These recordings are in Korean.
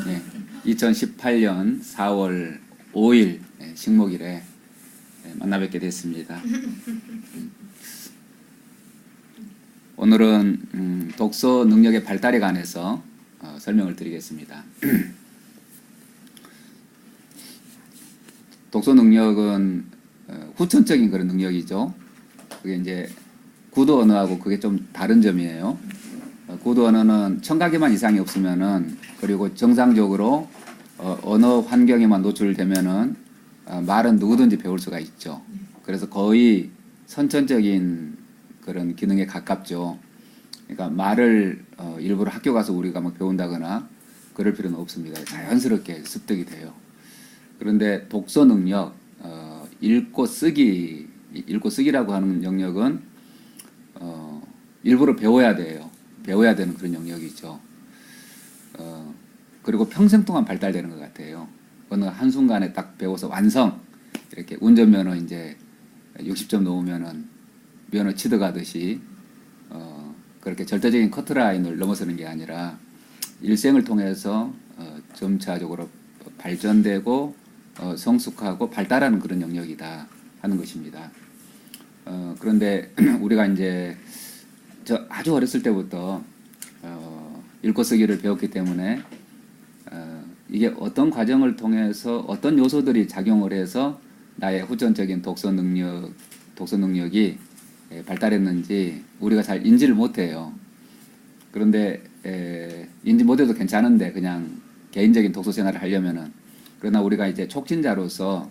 네, 2018년 4월 5일 식목일에 만나 뵙게 됐습니다. 오늘은 독서 능력의 발달에 관해서 설명을 드리겠습니다. 독서 능력은 후천적인 그런 능력이죠. 그게 이제 구도 언어하고 그게 좀 다른 점이에요. 구도 언어는 청각에만 이상이 없으면은, 그리고 정상적으로 언어 환경에만 노출되면은 말은 누구든지 배울 수가 있죠. 그래서 거의 선천적인 그런 기능에 가깝죠. 그러니까 말을 일부러 학교 가서 우리가 막 배운다거나 그럴 필요는 없습니다. 자연스럽게 습득이 돼요. 그런데 독서 능력, 읽고 쓰기라고 하는 영역은 일부러 배워야 돼요. 배워야 되는 그런 영역이죠. 그리고 평생 동안 발달되는 것 같아요. 어느 한순간에 딱 배워서 완성. 이렇게 운전면허 이제 60점 넘으면은 면허 취득하듯이 그렇게 절대적인 커트라인을 넘어서는 게 아니라 일생을 통해서 점차적으로 발전되고 성숙하고 발달하는 그런 영역이다 하는 것입니다. 그런데 우리가 이제 아주 어렸을 때부터 읽고 쓰기를 배웠기 때문에 이게 어떤 과정을 통해서 어떤 요소들이 작용을 해서 나의 후천적인 독서 능력이 발달했는지 우리가 잘 인지를 못해요. 그런데 인지 못해도 괜찮은데 그냥 개인적인 독서 생활을 하려면은, 그러나 우리가 이제 촉진자로서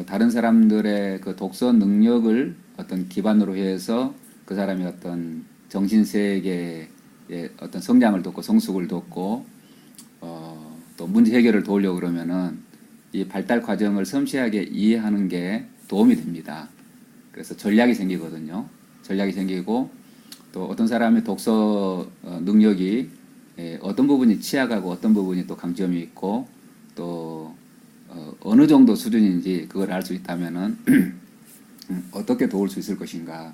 다른 사람들의 그 독서 능력을 어떤 기반으로 해서 그 사람의 어떤 정신 세계의 어떤 성장을 돕고 성숙을 돕고 또 문제 해결을 도우려고 그러면은 이 발달 과정을 섬세하게 이해하는 게 도움이 됩니다. 그래서 전략이 생기거든요. 전략이 생기고, 또 어떤 사람의 독서 능력이 어떤 부분이 취약하고 어떤 부분이 또 강점이 있고 또 어느 정도 수준인지 그걸 알 수 있다면은 어떻게 도울 수 있을 것인가,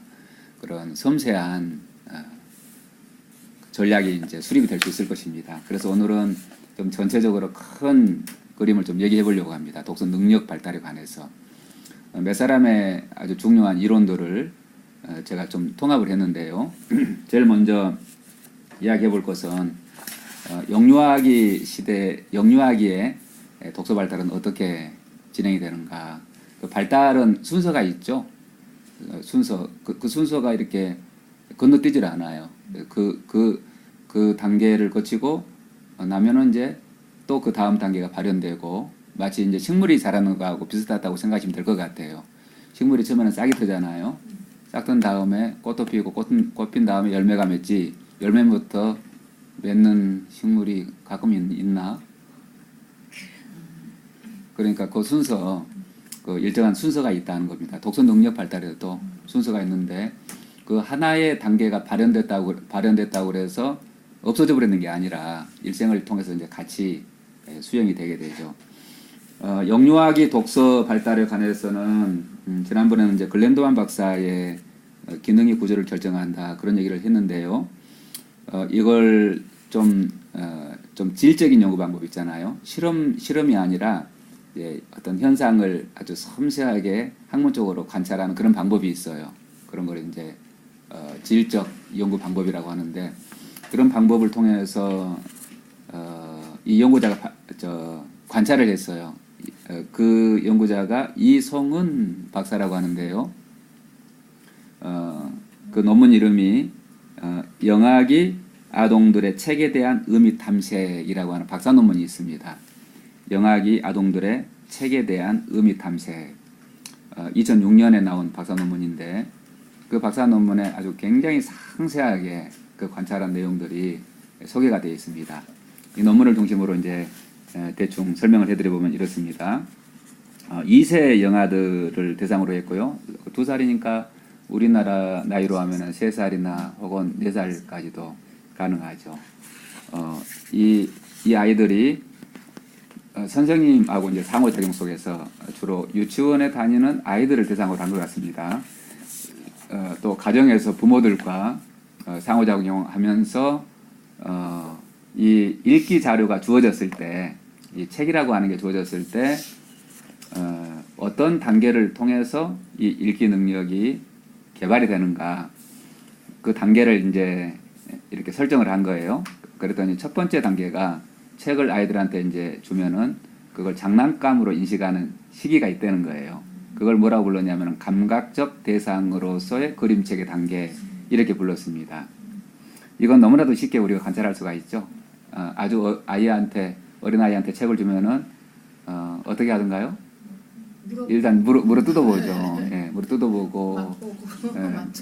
그런 섬세한 전략이 이제 수립이 될 수 있을 것입니다. 그래서 오늘은 좀 전체적으로 큰 그림을 좀 얘기해 보려고 합니다. 독서 능력 발달에 관해서 몇 사람의 아주 중요한 이론들을 제가 좀 통합을 했는데요. 제일 먼저 이야기해 볼 것은 영유아기 영유아기의 독서 발달은 어떻게 진행이 되는가. 그 발달은 순서가 있죠. 순서, 그 순서가 이렇게 건너뛰질 않아요. 그 단계를 거치고 나면은 이제 또 그 다음 단계가 발현되고, 마치 이제 식물이 자라는 거하고 비슷하다고 생각하시면 될 것 같아요. 식물이 처음에는 싹이 트잖아요. 싹 튼 다음에 꽃도 피고 꽃 핀 다음에 열매가 맺지, 열매부터 맺는 식물이 가끔 있나? 그러니까 그 순서, 그 일정한 순서가 있다는 겁니다. 독서 능력 발달에도 순서가 있는데, 그 하나의 단계가 발현됐다고 그래서 없어져 버리는 게 아니라 일생을 통해서 이제 같이 수용이 되게 되죠. 영유아기 독서 발달에 관해서는 지난번에는 이제 글렌도만 박사의 기능이 구조를 결정한다 그런 얘기를 했는데요. 이걸 좀 질적인 연구 방법 있잖아요. 실험이 아니라 어떤 현상을 아주 섬세하게 학문적으로 관찰하는 그런 방법이 있어요. 그런 걸 이제 질적 연구 방법이라고 하는데, 그런 방법을 통해서 이 연구자가 관찰을 했어요. 그 연구자가 이송은 박사라고 하는데요. 그 논문 이름이 영아기 아동들의 책에 대한 의미 탐색이라고 하는 박사 논문이 있습니다. 영아기 아동들의 책에 대한 의미 탐색. 2006년에 나온 박사 논문인데, 그 박사 논문에 아주 굉장히 상세하게 그 관찰한 내용들이 소개가 되어 있습니다. 이 논문을 중심으로 이제 대충 설명을 해드려보면 이렇습니다. 2세 영아들을 대상으로 했고요. 2살이니까 우리나라 나이로 하면은 3살이나 혹은 4살까지도 가능하죠. 이 아이들이 선생님하고 이제 상호작용 속에서 주로 유치원에 다니는 아이들을 대상으로 한 것 같습니다. 또 가정에서 부모들과 상호작용하면서 이 읽기 자료가 주어졌을 때, 이 책이라고 하는 게 주어졌을 때 어떤 단계를 통해서 이 읽기 능력이 개발이 되는가, 그 단계를 이제 이렇게 설정을 한 거예요. 그랬더니 첫 번째 단계가 책을 아이들한테 이제 주면은 그걸 장난감으로 인식하는 시기가 있다는 거예요. 그걸 뭐라고 불렀냐면 감각적 대상으로서의 그림책의 단계, 이렇게 불렀습니다. 이건 너무나도 쉽게 우리가 관찰할 수가 있죠. 아주 어린아이한테 책을 주면은 어떻게 하던가요? 일단 물어 뜯어보죠. 예, 물어 뜯어보고,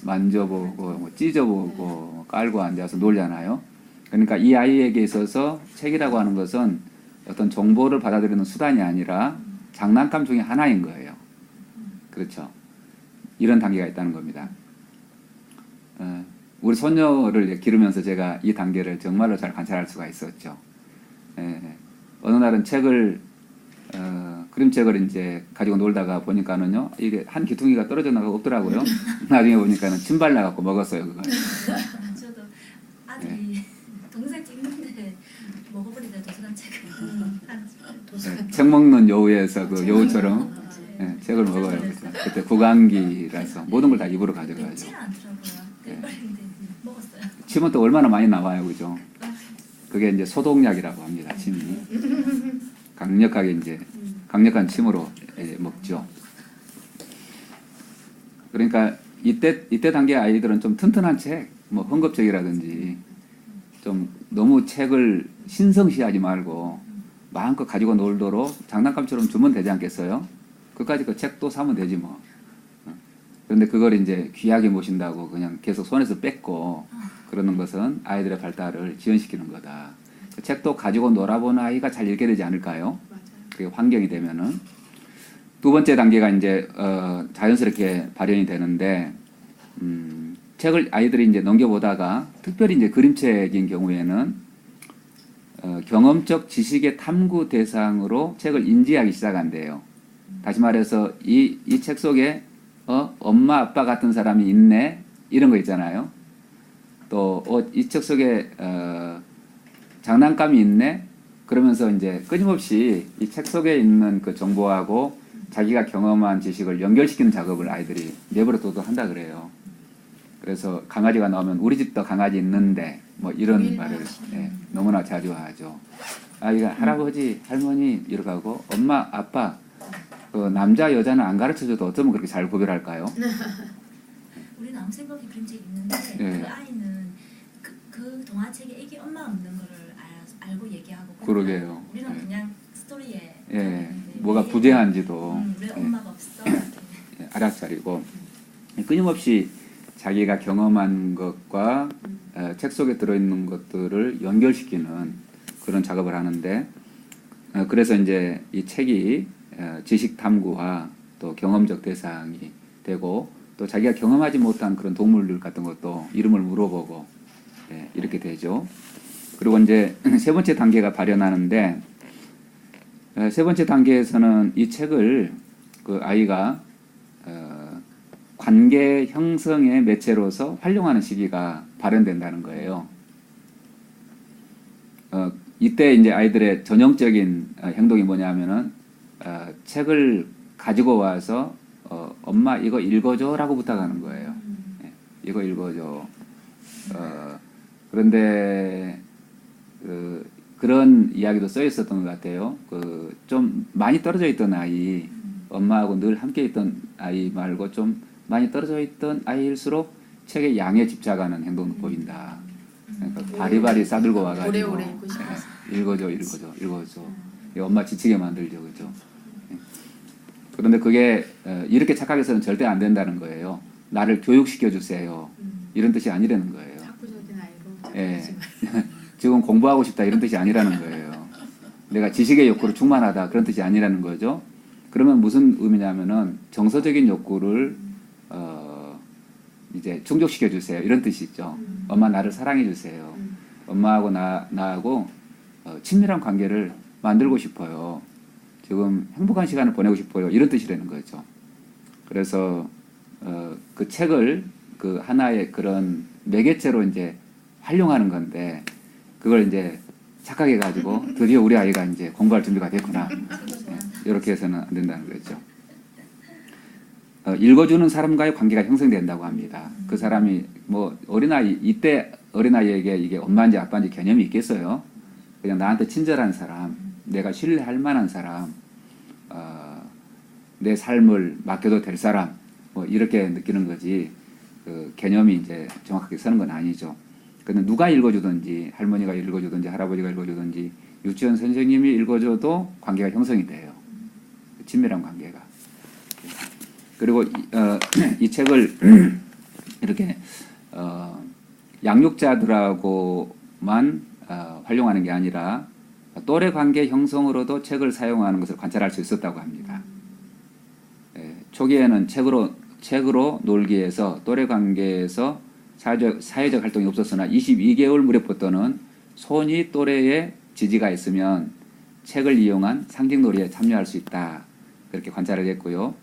만져보고, 뭐 찢어보고, 깔고 앉아서 놀잖아요. 그러니까 이 아이에게 있어서 책이라고 하는 것은 어떤 정보를 받아들이는 수단이 아니라 장난감 중에 하나인 거예요. 그렇죠. 이런 단계가 있다는 겁니다. 우리 손녀를 기르면서 제가 이 단계를 정말로 잘 관찰할 수가 있었죠. 어느 날은 그림책을 이제 가지고 놀다가 보니까는요, 이게 한 귀퉁이가 떨어져 나가고 없더라고요. 나중에 보니까는 침 발라갖고 먹었어요, 그걸. 저도 아들이 동생 찍는데 먹어버리다 도서관 책을. 책 먹는 여우에서 그 여우처럼 책을 먹어요. 그때 구강기라서 모든 걸 다 입으로 가져가죠. 맵지는 않더라고요. 내버리는데 먹었어요. 침은 또 얼마나 많이 나와요, 그죠? 그게 이제 소독약이라고 합니다, 침이. 강력하게 이제 강력한 침으로 먹죠. 그러니까 이때 단계 아이들은 좀 튼튼한 책, 뭐 흥겁책이라든지 좀 너무 책을 신성시하지 말고 마음껏 가지고 놀도록 장난감처럼 주면 되지 않겠어요? 그까지 그 책도 사면 되지 뭐. 그런데 그걸 이제 귀하게 모신다고 그냥 계속 손에서 뺏고 그러는 것은 아이들의 발달을 지연시키는 거다. 그 책도 가지고 놀아보는 아이가 잘 읽게 되지 않을까요? 그게 환경이 되면은. 두 번째 단계가 이제 자연스럽게 발현이 되는데, 책을 아이들이 이제 넘겨보다가 특별히 이제 그림책인 경우에는 경험적 지식의 탐구 대상으로 책을 인지하기 시작한대요. 다시 말해서 이 책 속에 엄마 아빠 같은 사람이 있네, 이런 거 있잖아요. 또 이 책 속에 장난감이 있네, 그러면서 이제 끊임없이 이 책 속에 있는 그 정보하고 자기가 경험한 지식을 연결시키는 작업을 아이들이 내버려둬도 한다 그래요. 그래서 강아지가 나오면 우리 집도 강아지 있는데 뭐 이런 말을 너무나 자주 하죠. 아이가 할아버지, 할머니 이렇게 하고 엄마, 아빠, 그 남자, 여자는 안 가르쳐줘도 어쩌면 그렇게 잘 구별할까요? 우리 남생각이 그림책 있는데 그 아이는 그 동화책에 애기 엄마 없는 거를 알고 얘기하고. 그러게요. 우리는 그냥 스토리에 뭐가 부재한지도 왜 엄마가 없어? 알아차리고 끊임없이 자기가 경험한 것과 책 속에 들어있는 것들을 연결시키는 그런 작업을 하는데, 그래서 이제 이 책이 지식 탐구와 또 경험적 대상이 되고, 또 자기가 경험하지 못한 그런 동물들 같은 것도 이름을 물어보고 이렇게 되죠. 그리고 이제 세 번째 단계가 발현하는데, 세 번째 단계에서는 이 책을 그 아이가 관계 형성의 매체로서 활용하는 시기가 발현된다는 거예요. 이때 이제 아이들의 전형적인 행동이 뭐냐면은 책을 가지고 와서 엄마 이거 읽어줘라고 부탁하는 거예요. 이거 읽어줘. 그런데 그런 이야기도 써 있었던 것 같아요. 좀 많이 떨어져 있던 아이, 엄마하고 늘 함께 있던 아이 말고 좀 많이 떨어져 있던 아이일수록 책의 양에 집착하는 행동도 보인다. 그러니까 바리바리 싸들고 와가지고 읽어줘. 엄마 지치게 만들죠, 그죠? 그런데 그게 이렇게 착각해서는 절대 안 된다는 거예요. 나를 교육시켜 주세요. 이런 뜻이 아니라는 거예요. 지금 공부하고 싶다 이런 뜻이 아니라는 거예요. 내가 지식의 욕구로 충만하다 그런 뜻이 아니라는 거죠. 그러면 무슨 의미냐면은 정서적인 욕구를 이제 충족시켜 주세요 이런 뜻이죠. 엄마 나를 사랑해 주세요. 엄마하고 나하고 친밀한 관계를 만들고 싶어요. 지금 행복한 시간을 보내고 싶어요 이런 뜻이라는 거죠. 그래서 그 책을 그 하나의 그런 매개체로 이제 활용하는 건데, 그걸 이제 착각해가지고 드디어 우리 아이가 이제 공부할 준비가 됐구나. 그거 좋아한다. 이렇게 해서는 안 된다는 거죠. 읽어주는 사람과의 관계가 형성된다고 합니다. 그 사람이 뭐 어린아이 이때 어린아이에게 이게 엄마인지 아빠인지 개념이 있겠어요. 그냥 나한테 친절한 사람, 내가 신뢰할 만한 사람, 내 삶을 맡겨도 될 사람, 뭐 이렇게 느끼는 거지. 그 개념이 이제 정확하게 서는 건 아니죠. 근데 누가 읽어주든지 할머니가 읽어주든지 할아버지가 읽어주든지 유치원 선생님이 읽어줘도 관계가 형성이 돼요. 친밀한 관계가. 그리고 이 책을 이렇게 양육자들하고만 활용하는 게 아니라 또래 관계 형성으로도 책을 사용하는 것을 관찰할 수 있었다고 합니다. 초기에는 책으로 놀기에서 또래 관계에서 사회적 활동이 없었으나 22개월 무렵부터는 손이 또래의 지지가 있으면 책을 이용한 상징놀이에 참여할 수 있다. 그렇게 관찰을 했고요.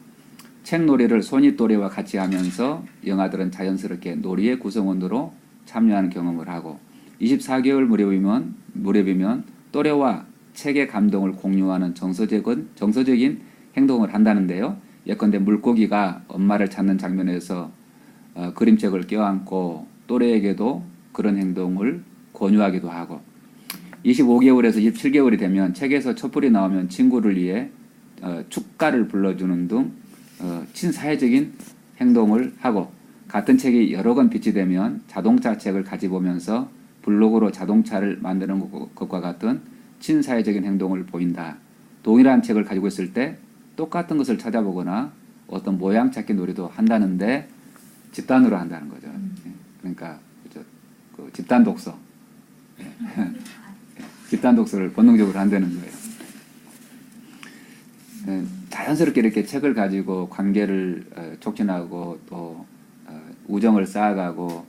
책놀이를 손이 또래와 같이 하면서 영아들은 자연스럽게 놀이의 구성원으로 참여하는 경험을 하고 24개월 무렵이면 또래와 책의 감동을 공유하는 정서적인 행동을 한다는데요. 예컨대 물고기가 엄마를 찾는 장면에서 그림책을 껴안고 또래에게도 그런 행동을 권유하기도 하고 25개월에서 27개월이 되면 책에서 촛불이 나오면 친구를 위해 축가를 불러주는 등 친사회적인 행동을 하고 같은 책이 여러 권 비치되면 자동차 책을 가져보면서 블록으로 자동차를 만드는 것과 같은 친사회적인 행동을 보인다. 동일한 책을 가지고 있을 때 똑같은 것을 찾아보거나 어떤 모양 찾기 놀이도 한다는데 집단으로 한다는 거죠. 그러니까 그 집단 독서, 집단 독서를 본능적으로 한다는 거예요. 자연스럽게 이렇게 책을 가지고 관계를 촉진하고 또 우정을 쌓아가고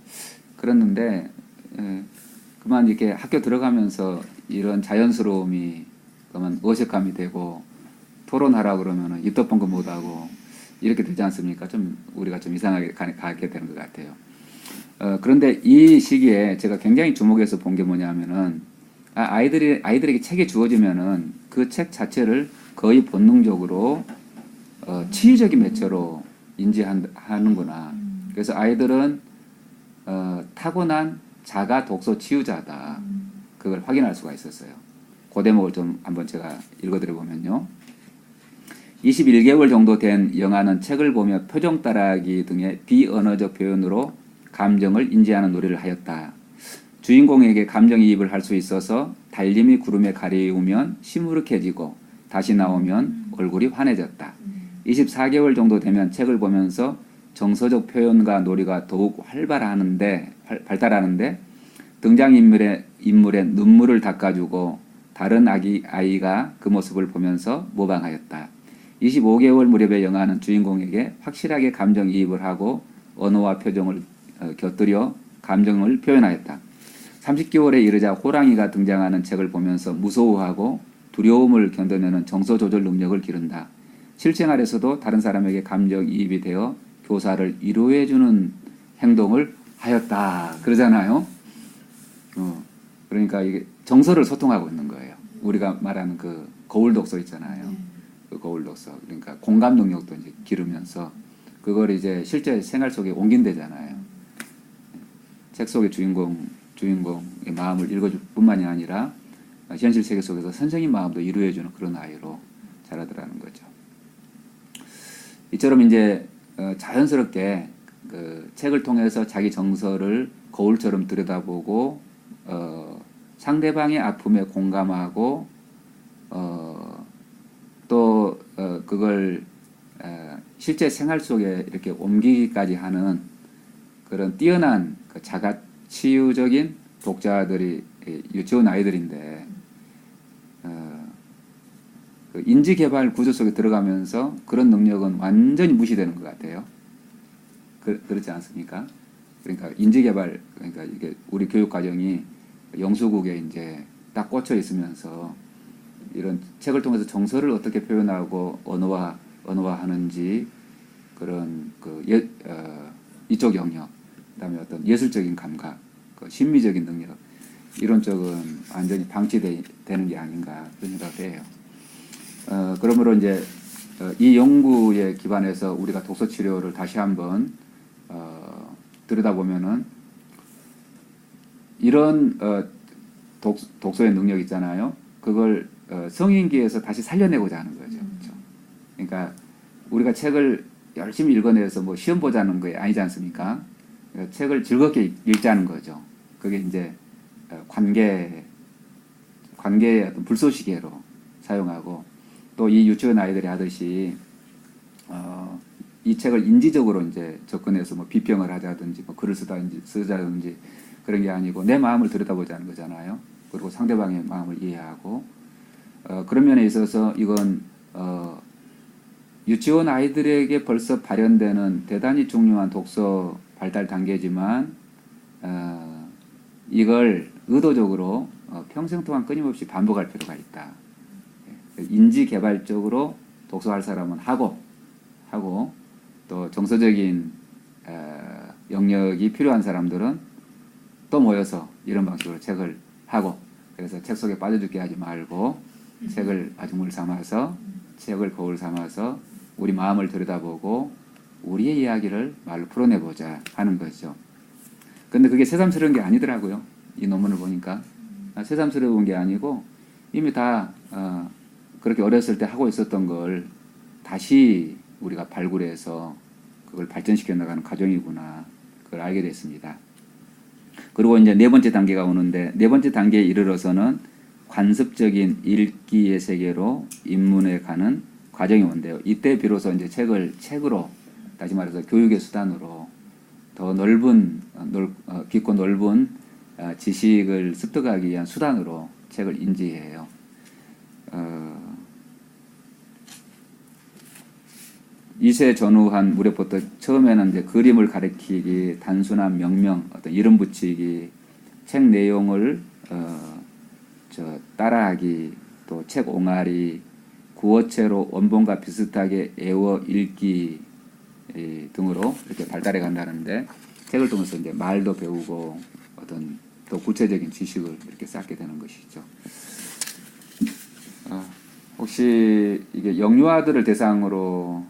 그랬는데 그만 이렇게 학교 들어가면서 이런 자연스러움이 그만 어색함이 되고 토론하라 그러면은 입 덮은 거 못하고 이렇게 되지 않습니까? 좀 우리가 좀 이상하게 가게 되는 것 같아요. 그런데 이 시기에 제가 굉장히 주목해서 본 게 뭐냐면은 아이들에게 책이 주어지면은 그 책 자체를 거의 본능적으로 치유적인 매체로 인지하는구나. 그래서 아이들은 타고난 자가 독서 치유자다. 그걸 확인할 수가 있었어요. 그 대목을 좀 한번 제가 읽어드려 보면요. 21개월 정도 된 영아는 책을 보며 표정 따라하기 등의 비언어적 표현으로 감정을 인지하는 놀이를 하였다. 주인공에게 감정이입을 할 수 있어서 달님이 구름에 가리우면 시무룩해지고 다시 나오면 얼굴이 환해졌다. 24개월 정도 되면 책을 보면서 정서적 표현과 놀이가 더욱 발달하는데 등장인물의 눈물을 닦아주고 다른 아이가 그 모습을 보면서 모방하였다. 25개월 무렵의 영아는 주인공에게 확실하게 감정이입을 하고 언어와 표정을 곁들여 감정을 표현하였다. 30개월에 이르자 호랑이가 등장하는 책을 보면서 무서워하고 두려움을 견뎌내는 정서 조절 능력을 기른다. 실생활에서도 다른 사람에게 감정이입이 되어 교사를 위로해주는 행동을 하였다. 그러잖아요. 그러니까 이게 정서를 소통하고 있는 거예요. 우리가 말하는 그 거울 독서 있잖아요. 그 거울 독서. 그러니까 공감 능력도 이제 기르면서 그걸 이제 실제 생활 속에 옮긴대잖아요. 책 속의 주인공의 마음을 읽어줄 뿐만이 아니라 현실 세계 속에서 선생님 마음도 이루어주는 그런 아이로 자라더라는 거죠. 이처럼 이제 자연스럽게 그 책을 통해서 자기 정서를 거울처럼 들여다보고 상대방의 아픔에 공감하고 또 그걸 실제 생활 속에 이렇게 옮기기까지 하는 그런 뛰어난 그 자가 치유적인 독자들이 유치원 아이들인데 그 인지개발 구조 속에 들어가면서 그런 능력은 완전히 무시되는 것 같아요. 그렇지 않습니까? 그러니까 인지개발, 그러니까 이게 우리 교육과정이 영수국에 이제 딱 꽂혀 있으면서 이런 책을 통해서 정서를 어떻게 표현하고 언어화하는지 그런 이쪽 영역, 그다음에 어떤 예술적인 감각, 그 심미적인 능력 이런 쪽은 완전히 방치되는 게 아닌가 그런 생각을 해요. 그러므로 이제 이 연구에 기반해서 우리가 독서 치료를 다시 한번 들여다보면은 이런 독서의 능력 있잖아요. 그걸 성인기에서 다시 살려내고자 하는 거죠. 그렇죠? 그러니까 우리가 책을 열심히 읽어내서 뭐 시험 보자는 게 아니지 않습니까? 그러니까 책을 즐겁게 읽자는 거죠. 그게 이제 관계의 어떤 불쏘시개로 사용하고 또 이 유치원 아이들이 하듯이 이 책을 인지적으로 이제 접근해서 뭐 비평을 하자든지 뭐 글을 쓰자든지 그런 게 아니고 내 마음을 들여다보자는 거잖아요. 그리고 상대방의 마음을 이해하고 그런 면에 있어서 이건 유치원 아이들에게 벌써 발현되는 대단히 중요한 독서 발달 단계지만 이걸 의도적으로 평생 동안 끊임없이 반복할 필요가 있다. 인지 개발적으로 독서할 사람은 하고 또 정서적인 영역이 필요한 사람들은 또 모여서 이런 방식으로 책을 하고 그래서 책 속에 빠져 죽게 하지 말고 책을 아주물 삼아서 책을 거울 삼아서 우리 마음을 들여다보고 우리의 이야기를 말로 풀어내보자 하는 거죠. 근데 그게 새삼스러운 게 아니더라고요. 이 논문을 보니까 새삼스러운 게 아니고 이미 다 그렇게 어렸을 때 하고 있었던 걸 다시 우리가 발굴해서 그걸 발전시켜 나가는 과정이구나 그걸 알게 됐습니다. 그리고 이제 네 번째 단계가 오는데 네 번째 단계에 이르러서는 관습적인 읽기의 세계로 입문해 가는 과정이 온대요. 이때 비로소 이제 책으로 다시 말해서 교육의 수단으로 더 넓은 깊고 넓은 지식을 습득하기 위한 수단으로 책을 인지해요. 이세 전후한 무렵부터 처음에는 이제 그림을 가리키기, 단순한 명명, 어떤 이름 붙이기, 책 내용을 따라하기, 또 책 옹알이, 구어체로 원본과 비슷하게 애워 읽기 등으로 이렇게 발달해 간다는데 책을 통해서 이제 말도 배우고 어떤 더 구체적인 지식을 이렇게 쌓게 되는 것이죠. 혹시 이게 영유아들을 대상으로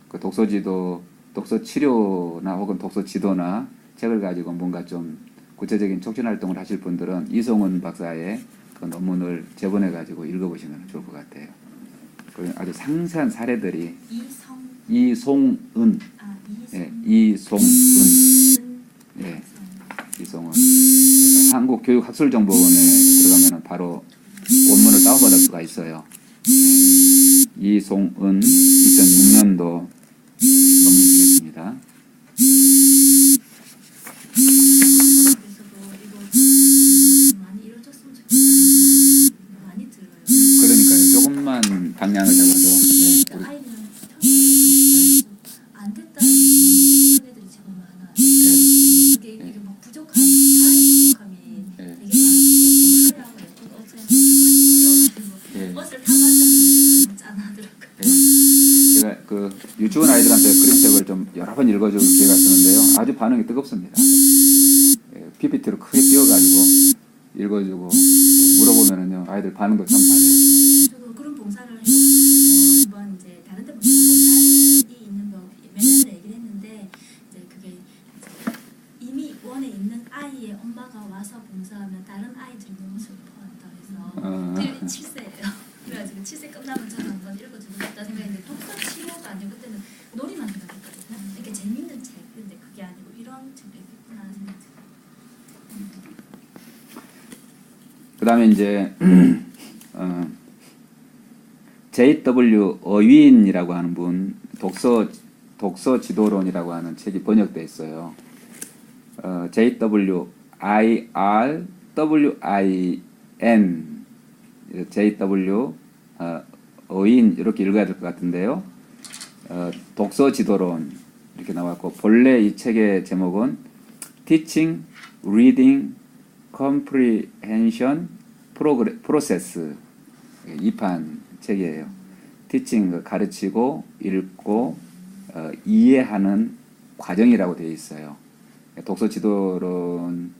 그 독서지도, 독서 치료나 혹은 독서 지도나 책을 가지고 뭔가 좀 구체적인 촉진 활동을 하실 분들은 이송은 박사의 그 논문을 제본해 가지고 읽어보시면 좋을 것 같아요. 아주 상세한 사례들이 이송은 예, 이송은 한국교육학술정보원에 들어가면 바로 원문을 다운받을 수가 있어요. 예, 이송은 2006년도 논문이 되겠습니다. 그러니까요. 조금만 방향을 잡아도 아이는 안 됐다는 애들이 지금 많아요. 이게 막 부족함, 사회의 부족함이 되게 많아요. 버스를 타고 앉았는데 짠하더라고요. 제가 그 유치원 아이들한테 그림책을 좀 여러 번 읽어줄 기회가 있었는데요. 아주 반응이 뜨겁습니다. PPT로 크게 띄워가지고 읽어주고 물어보면은요 아이들 반응도 참 잘해요. 저도 그런 봉사를 해보고 싶어서 한번 이제 다른 데 보고 딸이 있는 거 몇 년 전에 얘기를 했는데 이제 그게 이제 이미 원에 있는 아이의 엄마가 와서 봉사하면 다른 아이들이 너무 슬퍼한다 해서 7세예요. 그래가지고 7세 끝나면 저는 한번 읽어주고 싶다 생각했는데 독서 치료가 아니고 그때는 놀이만 생각했거든요. 이렇게 재밌는 책, 근데 그게 아니고 이런 책도 있구나 생각했어요. 그 다음에 이제 J.W. 어윈이라고 하는 분 독서 지도론이라고 하는 책이 번역돼 있어요. J.W. I.R.W.I.N. J.W. 어윈 이렇게 읽어야 될 것 같은데요. 독서 지도론 이렇게 나왔고 본래 이 책의 제목은 Teaching, Reading, Comprehension, Process 2판 책이에요. Teaching 가르치고 읽고 이해하는 과정이라고 되어 있어요. 독서 지도론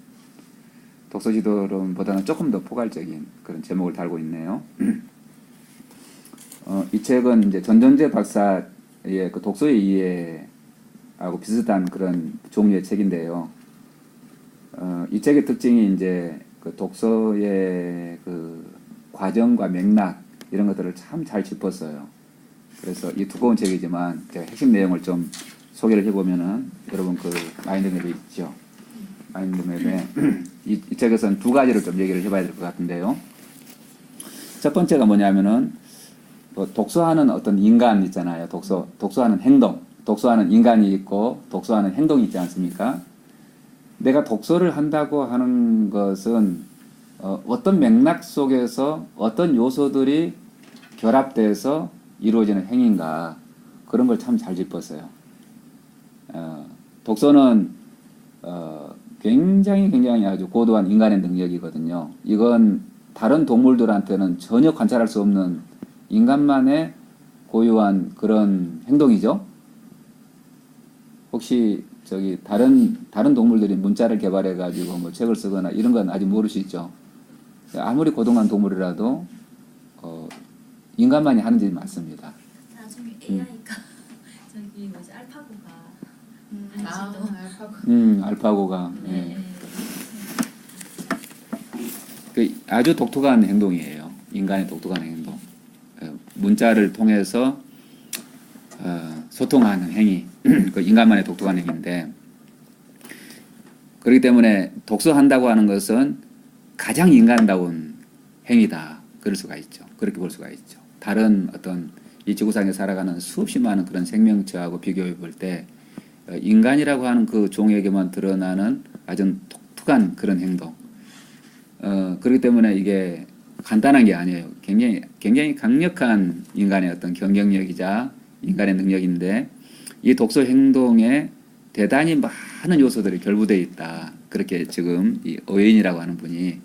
독서 지도론보다는 조금 더 포괄적인 그런 제목을 달고 있네요. 이 책은 이제 전전재 박사의 그 독서의 이해하고 비슷한 그런 종류의 책인데요. 이 책의 특징이 이제 그 독서의 그 과정과 맥락 이런 것들을 참 잘 짚었어요. 그래서 이 두꺼운 책이지만 제가 핵심 내용을 좀 소개를 해보면은 여러분 그 마인드맵에 있죠. 마인드맵에 이 책에서는 두 가지를 좀 얘기를 해봐야 될 것 같은데요. 첫 번째가 뭐냐면은 독서하는 어떤 인간 있잖아요. 독서하는 행동, 독서하는 인간이 있고 독서하는 행동이 있지 않습니까? 내가 독서를 한다고 하는 것은 어떤 맥락 속에서 어떤 요소들이 결합돼서 이루어지는 행위인가 그런 걸 참 잘 짚었어요. 독서는 굉장히 아주 고도한 인간의 능력이거든요. 이건 다른 동물들한테는 전혀 관찰할 수 없는 인간만의 고유한 그런 행동이죠. 혹시 저기 다른 동물들이 문자를 개발해 가지고 뭐 책을 쓰거나 이런 건 아직 모르시죠? 아무리 고등한 동물이라도 인간만이 하는 일이 많습니다. 나중에 AI가 저기 뭐지 알파고가 알파고. 알파고가 네. 그 아주 독특한 행동이에요. 인간의 독특한 행동. 문자를 통해서 소통하는 행위, 그 인간만의 독특한 행위인데, 그렇기 때문에 독서한다고 하는 것은 가장 인간다운 행위다. 그럴 수가 있죠. 그렇게 볼 수가 있죠. 다른 어떤 이 지구상에 살아가는 수없이 많은 그런 생명체하고 비교해 볼 때 인간이라고 하는 그 종에게만 드러나는 아주 독특한 그런 행동. 그렇기 때문에 이게 간단한 게 아니에요. 굉장히 강력한 인간의 어떤 경쟁력이자 인간의 능력인데 이 독서 행동에 대단히 많은 요소들이 결부되어 있다. 그렇게 지금 이 어웨인이라고 하는 분이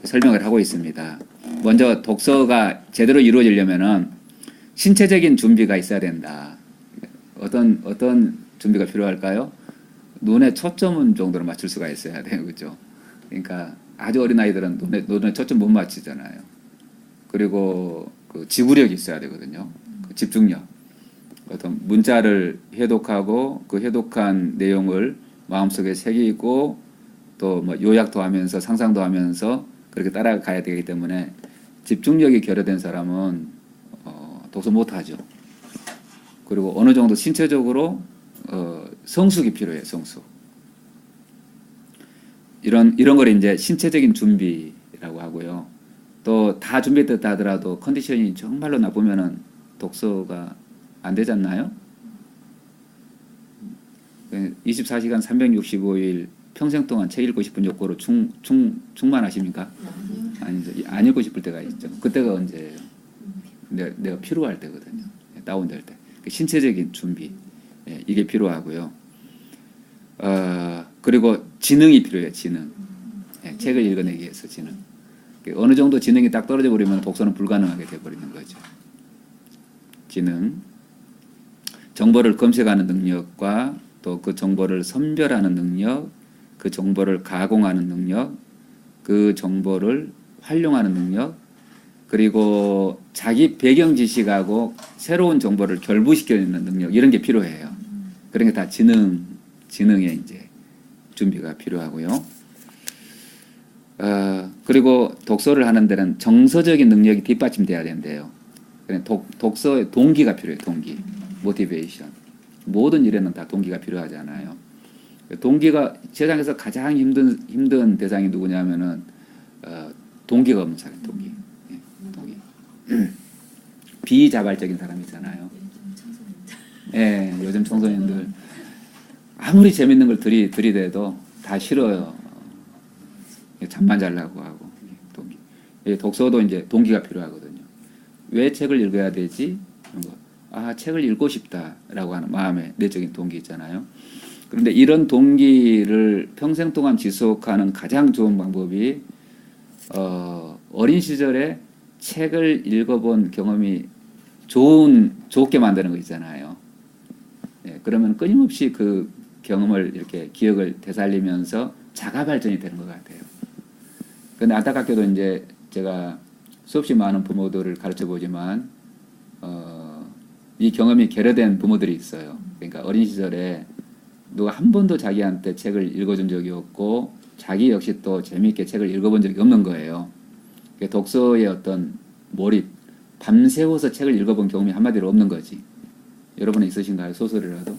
설명을 하고 있습니다. 먼저 독서가 제대로 이루어지려면은 신체적인 준비가 있어야 된다. 어떤 준비가 필요할까요? 눈에 초점은 정도로 맞출 수가 있어야 돼요. 그죠? 그러니까 아주 어린 아이들은 눈에 초점 못 맞추잖아요. 그리고 그 지구력이 있어야 되거든요. 그 집중력. 어떤 문자를 해독하고 그 해독한 내용을 마음속에 새기고 또 뭐 요약도 하면서 상상도 하면서 그렇게 따라가야 되기 때문에 집중력이 결여된 사람은 독서 못하죠. 그리고 어느 정도 신체적으로 성숙이 필요해요. 성숙. 이런 걸 이제 신체적인 준비라고 하고요. 또 다 준비됐다 하더라도 컨디션이 정말로 나쁘면은 독서가 안 되지 않나요? 24시간 365일 평생 동안 책 읽고 싶은 욕구로 충만하십니까? 아니죠. 안 읽고 싶을 때가 있죠. 그때가 언제예요? 내가 피로할 때거든요. 다운될 때. 신체적인 준비. 이게 필요하고요. 그리고 지능이 필요해요. 지능. 책을 읽어내기 위해서 지능. 어느 정도 지능이 딱 떨어져 버리면 독서는 불가능하게 돼버리는 거죠. 지능. 정보를 검색하는 능력과 또 그 정보를 선별하는 능력, 그 정보를 가공하는 능력, 그 정보를 활용하는 능력, 그리고 자기 배경 지식하고 새로운 정보를 결부시키는 능력, 이런 게 필요해요. 그런 게 다 지능의 이제 준비가 필요하고요. 그리고 독서를 하는 데는 정서적인 능력이 뒷받침돼야 된대요. 독서의 동기가 필요해요. 동기, 모티베이션. 모든 일에는 다 동기가 필요하잖아요. 동기가 세상에서 가장 힘든 대상이 누구냐면은 동기가 없는 사람, 동기. 동기. 비자발적인 사람이잖아요. 요즘 청소년들 아무리 재밌는 걸 들이대도 다 싫어요. 잠만 자려고 하고. 동기. 독서도 이제 동기가 필요하거든요. 왜 책을 읽어야 되지? 이런 거. 책을 읽고 싶다라고 하는 마음의 내적인 동기 있잖아요. 그런데 이런 동기를 평생 동안 지속하는 가장 좋은 방법이 어린 시절에 책을 읽어본 경험이 좋게 만드는 거 있잖아요. 그러면 끊임없이 그 경험을 이렇게 기억을 되살리면서 자가 발전이 되는 것 같아요. 근데 안타깝게도 이제 제가 수없이 많은 부모들을 가르쳐 보지만 이 경험이 결여된 부모들이 있어요. 그러니까 어린 시절에 누가 한 번도 자기한테 책을 읽어준 적이 없고 자기 역시 또 재미있게 책을 읽어본 적이 없는 거예요. 독서의 어떤 몰입, 밤새워서 책을 읽어본 경험이 한마디로 없는 거지. 여러분은 있으신가요? 소설이라도?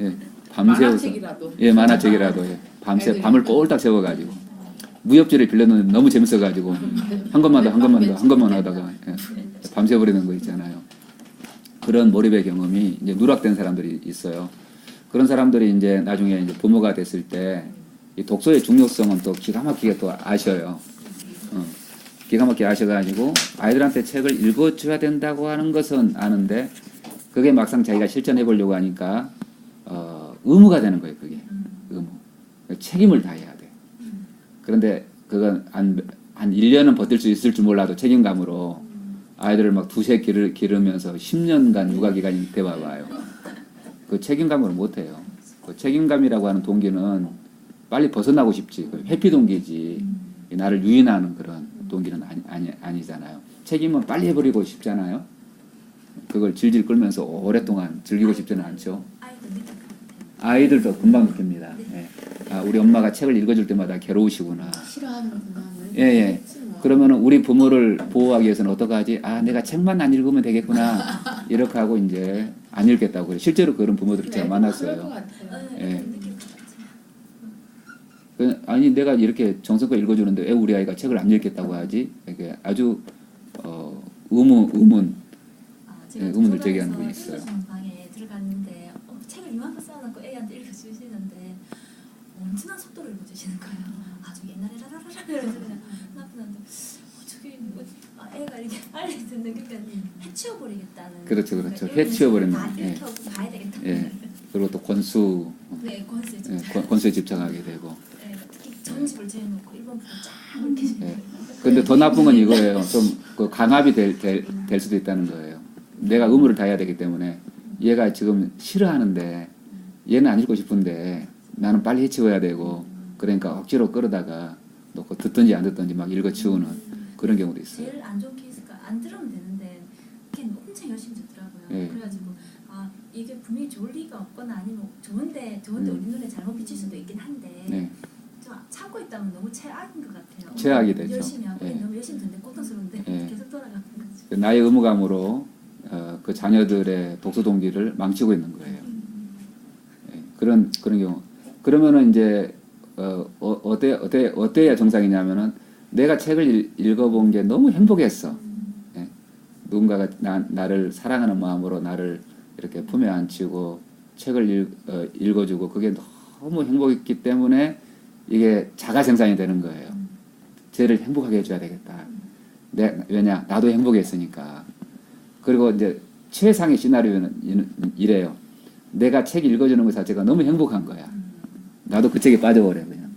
예, 밤새워서. 만화책이라도. 예, 만화책이라도. 예. 밤을 꼴딱 세워가지고. 무협지를 빌렸는데 너무 재밌어가지고 한 것만 하다가 예, 밤새버리는 거 있잖아요. 그런 몰입의 경험이 이제 누락된 사람들이 있어요. 그런 사람들이 이제 나중에 이제 부모가 됐을 때 이 독서의 중요성은 또 기가 막히게 또 아셔요. 기가 막히게 아셔가지고 아이들한테 책을 읽어줘야 된다고 하는 것은 아는데 그게 막상 자기가 실천해 보려고 하니까 의무가 되는 거예요. 그게 의무. 책임을 다해야 돼. 그런데 그건 한 1년은 버틸 수 있을 줄 몰라도 책임감으로 아이들을 막 두세 기르면서 10년간 육아기간이 돼봐봐요. 그 책임감으로 못해요. 그 책임감이라고 하는 동기는 빨리 벗어나고 싶지. 그 회피 동기지. 나를 유인하는 그런 동기는 아니잖아요. 책임은 빨리 해버리고 싶잖아요. 그걸 질질 끌면서 오랫동안 즐기고 싶지는 않죠. 아이들도 금방 느낍니다. 예. 아, 우리 엄마가 책을 읽어줄 때마다 괴로우시구나. 싫어하는구나. 예. 그러면은 우리 부모를 보호하기 위해서는 어떻게 하지? 아, 내가 책만 안 읽으면 되겠구나. 이렇게 하고 이제 안 읽겠다고 그래. 실제로 그런 부모들을 제가 만났어요. 예. 아니 내가 이렇게 정성껏 읽어주는데 왜 우리 아이가 책을 안 읽겠다고 하지? 이게 아주 의문을 제기하는 분이 있어요. 방에 들어갔는데 책을 이만큼 쌓아놓고 애한테 읽어주시는데 엄청난 속도로 읽어주시는 거예요. 아주 옛날에 라라라라 이러면서 그냥 나쁜한테 저게 뭐 애가 이렇게 빨리 듣는 그러니까 해치워버리겠다는. 그렇죠. 해치워버리는. 다 읽혀고 봐야 되겠다. 예. 그리고 또 권수. 네, 권수에 집착. 예, 권수에 집착하게 되고. 네, 특히 전집을 재놓고 1번부터 쫙 이렇게. 예. 근데 더 나쁜 건 이거예요. 좀 그 강압이 될 수도 있다는 거예요. 내가 의무를 다해야 되기 때문에 얘가 지금 싫어하는데 얘는 안 읽고 싶은데 나는 빨리 해치워야 되고 그러니까 억지로 끌어다가 놓고 듣든지 안 듣든지 막 읽어치우는 그런 경우도 있어요. 제일 안 좋은 케이스가 안 들으면 되는데 걔는 엄청 열심히 듣더라고요. 예. 그래가지고 아 이게 분명히 좋을 리가 없거나 아니면 좋은데 우리 눈에 잘못 비칠 수도 있긴 한데 네. 좀 참고 있다면 너무 최악인 것 같아요. 최악이 되죠. 열심히 하고 예. 너무 열심히 듣는데 고통스러운데 예. 계속 돌아가는 거죠. 나의 의무감으로 그 자녀들의 독서 동기를 망치고 있는 거예요. 예, 그런 경우. 그러면은 이제 어때야 정상이냐면은 내가 책을 읽어본 게 너무 행복했어. 예, 누군가가 나를 사랑하는 마음으로 나를 이렇게 품에 안치고 책을 읽어주고 그게 너무 행복했기 때문에 이게 자가 생산이 되는 거예요. 쟤를 행복하게 해줘야 되겠다. 왜냐 나도 행복했으니까. 그리고 이제 최상의 시나리오는 이래요. 내가 책 읽어주는 것 자체가 너무 행복한 거야. 나도 그 책에 빠져버려 그냥.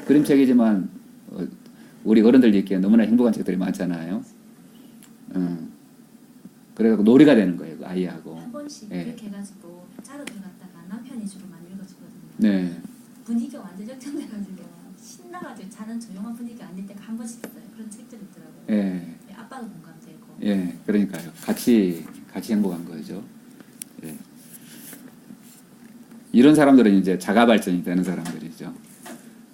그림책이지만 우리 어른들 읽기에 너무나 행복한 책들이 많잖아요. 그래서 놀이가 되는 거예요 그 아이하고. 한 번씩 예. 그렇게 해가지고 짜러 들어갔다가 남편이 주로 많이 읽어주거든요. 네. 분위기가 완전 역전돼가지고 신나가지고 자는 조용한 분위기가 아닐 때가 한 번씩 있어요. 그런 책들이 있더라고요. 예. 아빠도 공감되고. 예. 그러니까요. 같이 행복한 거죠. 예. 이런 사람들은 이제 자가 발전이 되는 사람들이죠.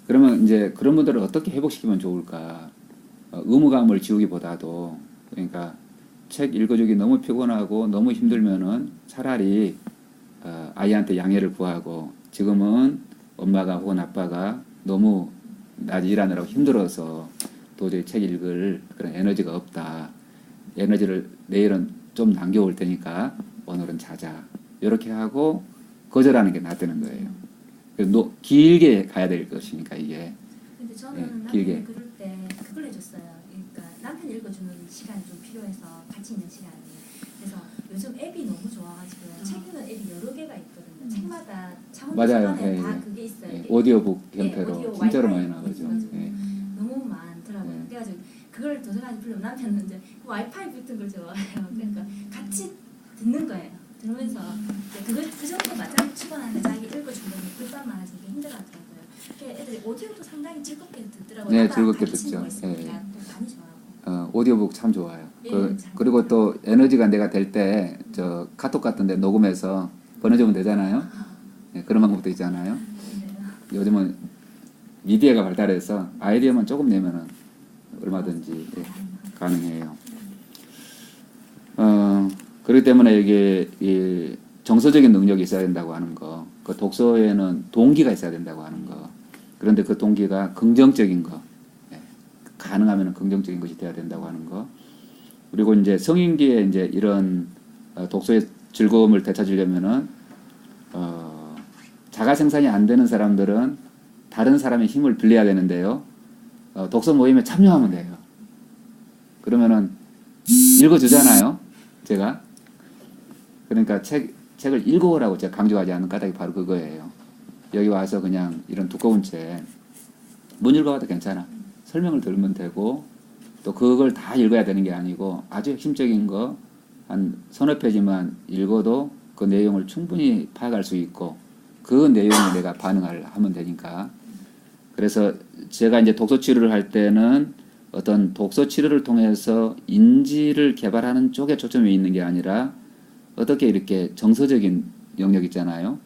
그러면 이제 그런 분들을 어떻게 회복시키면 좋을까? 의무감을 지우기보다도 그러니까 책 읽어주기 너무 피곤하고 너무 힘들면은 차라리 아이한테 양해를 구하고 지금은 엄마가 혹은 아빠가 너무 낮에 일하느라고 힘들어서 도저히 책 읽을 그런 에너지가 없다. 에너지를 내일은 좀 남겨올 테니까 오늘은 자자. 이렇게 하고 거절하는 게 낫다는 거예요. 그래서 길게 가야 될 것이니까 이게. 근데 저는 예, 남편이 길게. 그럴 때 그걸 해줬어요. 그러니까 남편이 읽어주는 시간이 좀 필요해서 같이 있는 시간이. 그래서 요즘 앱이 너무 좋아가지고 책 읽는 앱이 여러 개가 있거든요. 책마다 맞아요. 창원에 예, 다 예. 그게 있어요. 예, 오디오북 예, 형태로 오디오 진짜로 와이파이 많이 나오죠. 있어가지고 예. 너무 많더라고요. 예. 그래가지고 그걸 도서관에 불러면 남편은 이제 와이파이 붙은 걸 좋아해요. 그러니까 같이 듣는 거예요. 들으면서 이제 그 정도 맞아 추천하는데 자기 읽어주려면 글밥 많아서 이게 힘들어하더라고요. 애들이 오디오도 상당히 즐겁게 듣더라고요. 네, 아마 즐겁게 같이 듣죠. 보고 있으니까 예. 또 많이 좋아하고. 오디오북 참 좋아요. 예, 참 그리고 좋아요. 또 에너지가 내가 될 때 저 카톡 같은데 녹음해서 보내주면 되잖아요. 예, 그런 방법도 있잖아요. 요즘은 미디어가 발달해서 아이디어만 조금 내면은 얼마든지 예, 가능해요. 그렇기 때문에 이게 이 정서적인 능력이 있어야 된다고 하는 거, 그 독서에는 동기가 있어야 된다고 하는 거. 그런데 그 동기가 긍정적인 거, 예, 가능하면 긍정적인 것이 돼야 된다고 하는 거. 그리고 이제 성인기에 이제 이런 독서의 즐거움을 되찾으려면은 자가 생산이 안 되는 사람들은 다른 사람의 힘을 빌려야 되는데요. 독서 모임에 참여하면 돼요. 그러면은 읽어주잖아요. 제가. 그러니까 책을 읽어오라고 제가 강조하지 않는 까닭이 바로 그거예요. 여기 와서 그냥 이런 두꺼운 책 못 읽어봐도 괜찮아. 설명을 들으면 되고 또 그걸 다 읽어야 되는 게 아니고 아주 핵심적인 거 한 서너 페이지만 읽어도 그 내용을 충분히 파악할 수 있고 그 내용에 내가 반응을 하면 되니까. 그래서 제가 이제 독서 치료를 할 때는 어떤 독서 치료를 통해서 인지를 개발하는 쪽에 초점이 있는 게 아니라 어떻게 이렇게 정서적인 영역 있잖아요.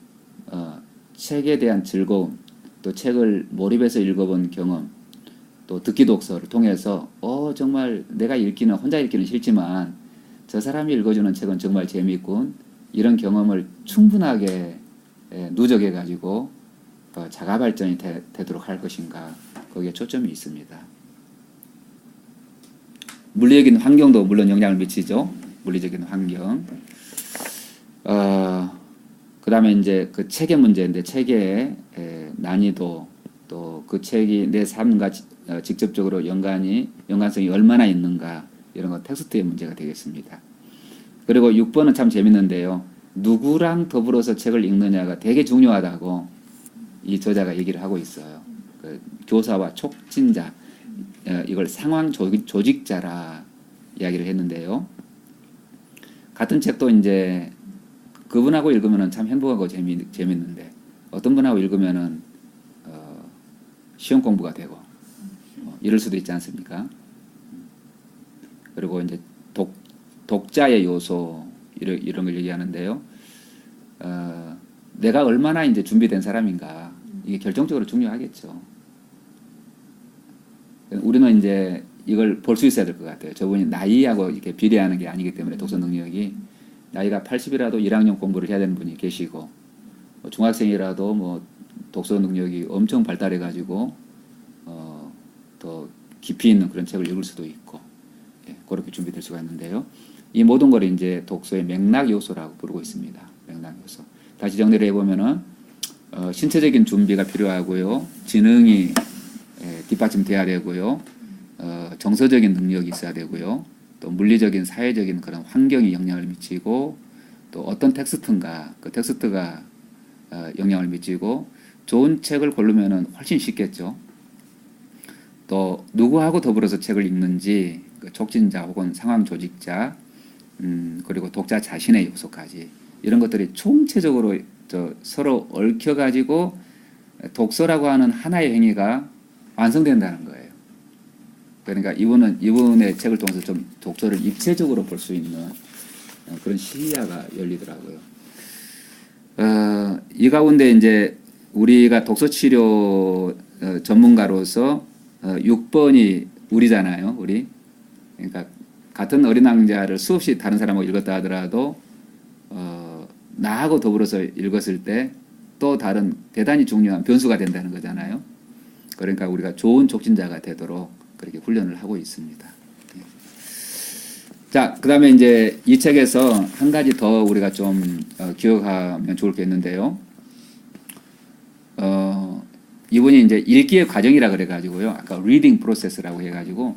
책에 대한 즐거움, 또 책을 몰입해서 읽어본 경험, 또 듣기 독서를 통해서 정말 내가 혼자 읽기는 싫지만 저 사람이 읽어주는 책은 정말 재미있군. 이런 경험을 충분하게 누적해 가지고 자가 발전이 되도록 할 것인가, 거기에 초점이 있습니다. 물리적인 환경도 물론 영향을 미치죠. 물리적인 환경. 그 다음에 이제 그 책의 문제인데, 책의 난이도, 또 그 책이 내 삶과 직접적으로 연관성이 얼마나 있는가, 이런 거 텍스트의 문제가 되겠습니다. 그리고 6번은 참 재밌는데요. 누구랑 더불어서 책을 읽느냐가 되게 중요하다고 이 저자가 얘기를 하고 있어요. 그 교사와 촉진자, 이걸 상황 조직자라 이야기를 했는데요. 같은 책도 이제 그분하고 읽으면 참 행복하고 재밌는데 어떤 분하고 읽으면은 시험 공부가 되고 이럴 수도 있지 않습니까? 그리고 이제 독자의 요소 이런 걸 얘기하는데요. 내가 얼마나 이제 준비된 사람인가, 이게 결정적으로 중요하겠죠. 우리는 이제 이걸 볼 수 있어야 될 것 같아요. 저분이 나이하고 이렇게 비례하는 게 아니기 때문에 독서 능력이, 나이가 80이라도 1학년 공부를 해야 되는 분이 계시고, 중학생이라도 뭐 독서 능력이 엄청 발달해 가지고 더 깊이 있는 그런 책을 읽을 수도 있고, 그렇게 준비될 수가 있는데요. 이 모든 걸 이제 독서의 맥락 요소라고 부르고 있습니다. 맥락 요소. 다시 정리를 해보면은 신체적인 준비가 필요하고요, 지능이 뒷받침돼야 되고요, 정서적인 능력이 있어야 되고요, 또 물리적인 사회적인 그런 환경이 영향을 미치고, 또 어떤 텍스트인가, 그 텍스트가 영향을 미치고, 좋은 책을 고르면은 훨씬 쉽겠죠. 또 누구하고 더불어서 책을 읽는지, 그 촉진자 혹은 상황 조직자, 그리고 독자 자신의 요소까지, 이런 것들이 총체적으로 서로 얽혀가지고 독서라고 하는 하나의 행위가 완성된다는 거예요. 그러니까 이분의 책을 통해서 좀 독서를 입체적으로 볼 수 있는 그런 시야가 열리더라고요. 이 가운데 이제 우리가 독서 치료 전문가로서 6번이 우리잖아요, 우리. 그러니까 같은 어린 왕자를 수없이 다른 사람하고 읽었다 하더라도 나하고 더불어서 읽었을 때 또 다른 대단히 중요한 변수가 된다는 거잖아요. 그러니까 우리가 좋은 촉진자가 되도록 그렇게 훈련을 하고 있습니다. 자, 그 다음에 이제 이 책에서 한 가지 더 우리가 좀 기억하면 좋을 게 있는데요. 이분이 이제 읽기의 과정이라 그래가지고요. 아까 reading process라고 해가지고,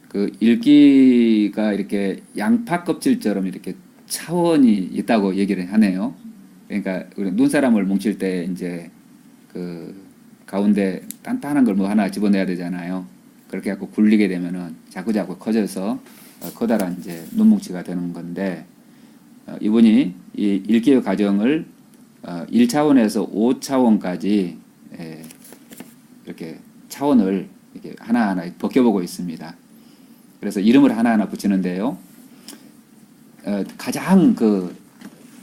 그 읽기가 이렇게 양파 껍질처럼 이렇게 차원이 있다고 얘기를 하네요. 그러니까 우리 눈사람을 뭉칠 때 이제 그 가운데 단단한 걸 뭐 하나 집어내야 되잖아요. 그렇게 갖고 굴리게 되면은 자꾸자꾸 커져서 커다란 이제 눈뭉치가 되는 건데, 이분이 이 읽기의 과정을 1차원에서 5차원까지 이렇게 차원을 이렇게 하나하나 벗겨보고 있습니다. 그래서 이름을 하나하나 붙이는데요. 가장 그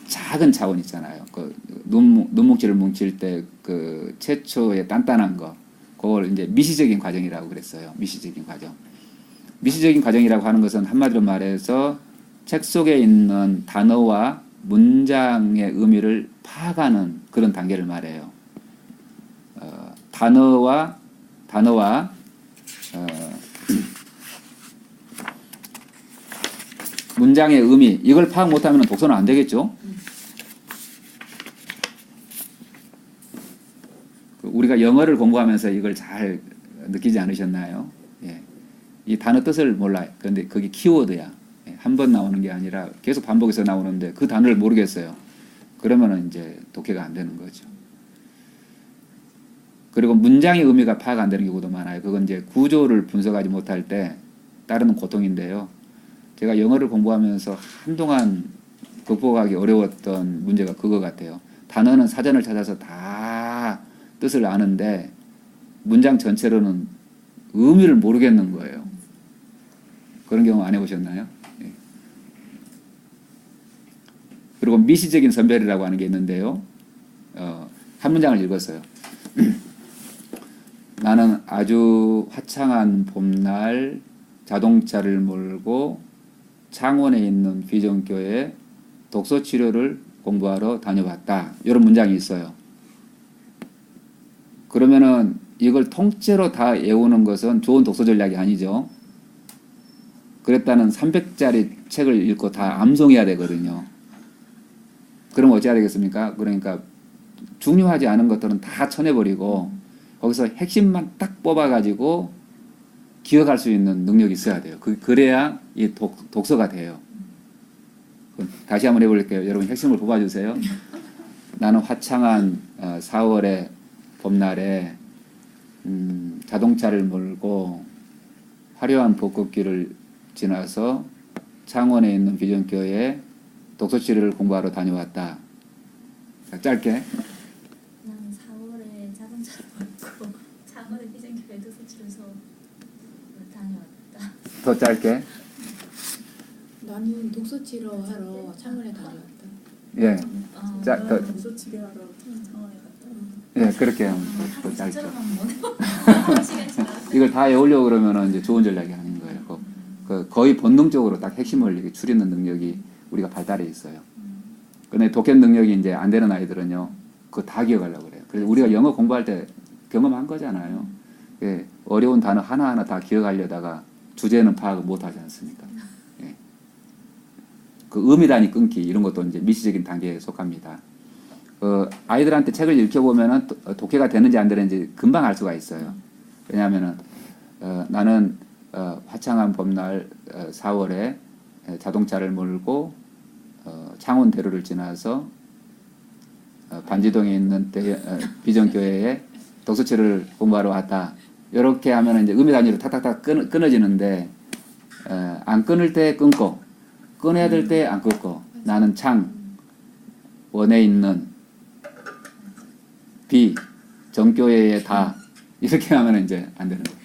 작은 차원 있잖아요. 그 눈뭉치를 뭉칠 때 그 최초의 단단한 거, 그걸 이제 미시적인 과정이라고 그랬어요. 미시적인 과정. 미시적인 과정이라고 하는 것은 한마디로 말해서 책 속에 있는 단어와 문장의 의미를 파악하는 그런 단계를 말해요. 단어와 문장의 의미, 이걸 파악 못하면 독서는 안 되겠죠. 우리가 영어를 공부하면서 이걸 잘 느끼지 않으셨나요? 예. 이 단어 뜻을 몰라요. 그런데 그게 키워드야. 예. 한 번 나오는 게 아니라 계속 반복해서 나오는데 그 단어를 모르겠어요. 그러면은 이제 독해가 안 되는 거죠. 그리고 문장의 의미가 파악 안 되는 경우도 많아요. 그건 이제 구조를 분석하지 못할 때 따르는 고통인데요. 제가 영어를 공부하면서 한동안 극복하기 어려웠던 문제가 그거 같아요. 단어는 사전을 찾아서 다 뜻을 아는데 문장 전체로는 의미를 모르겠는 거예요. 그런 경우 안 해보셨나요? 예. 그리고 미시적인 선별이라고 하는 게 있는데요. 한 문장을 읽었어요. 나는 아주 화창한 봄날 자동차를 몰고 창원에 있는 비전교회 독서치료를 공부하러 다녀봤다. 이런 문장이 있어요. 그러면은 이걸 통째로 다 외우는 것은 좋은 독서 전략이 아니죠. 그랬다는 300짜리 책을 읽고 다 암송해야 되거든요. 그럼 어찌해야 되겠습니까? 그러니까 중요하지 않은 것들은 다 쳐내버리고 거기서 핵심만 딱 뽑아가지고 기억할 수 있는 능력이 있어야 돼요. 그래야 이 독서가 돼요. 다시 한번 해볼게요. 여러분 핵심을 뽑아주세요. 나는 화창한 4월의 봄날에 자동차를 몰고 화려한 벚꽃길을 지나서 창원에 있는 비전교회에 독서치료를 공부하러 다녀왔다. 짧게. 나는 4월에 자동차를 몰고 창원의 비전교회 독서치료소 다녀왔다. 더 짧게. 나는 독서치료 하러 창원에 다녀왔다. 예. 더, 독서 치료하러 창원에 갔다. 예, 그렇게 하면 더 짧죠. 시간 지나. 이걸 다 외우려고 그러면 이제 좋은 전략이 아닌 거예요. 거의 본능적으로 딱 핵심을 이렇게 추리는 능력이 우리가 발달해 있어요. 근데 독해 능력이 이제 안 되는 아이들은요, 그거 다 기억하려고 그래요. 그래서 우리가 영어 공부할 때 경험한 거잖아요. 예, 어려운 단어 하나하나 다 기억하려다가 주제는 파악을 못 하지 않습니까? 예. 그 의미단위 끊기 이런 것도 이제 미시적인 단계에 속합니다. 아이들한테 책을 읽혀보면은 독해가 되는지 안 되는지 금방 알 수가 있어요. 왜냐하면은 나는 화창한 봄날 4월에 자동차를 몰고 창원대로를 지나서 반지동에 있는 비전교회에 독서치료를 공부하러 왔다. 이렇게 하면 이제 의미 단위로 탁탁탁 끊어지는데 안 끊을 때 끊고 끊어야 될 때 안 끊고 나는 창원에 있는 정교회에 다 이렇게 하면 이제 안 되는 거예요.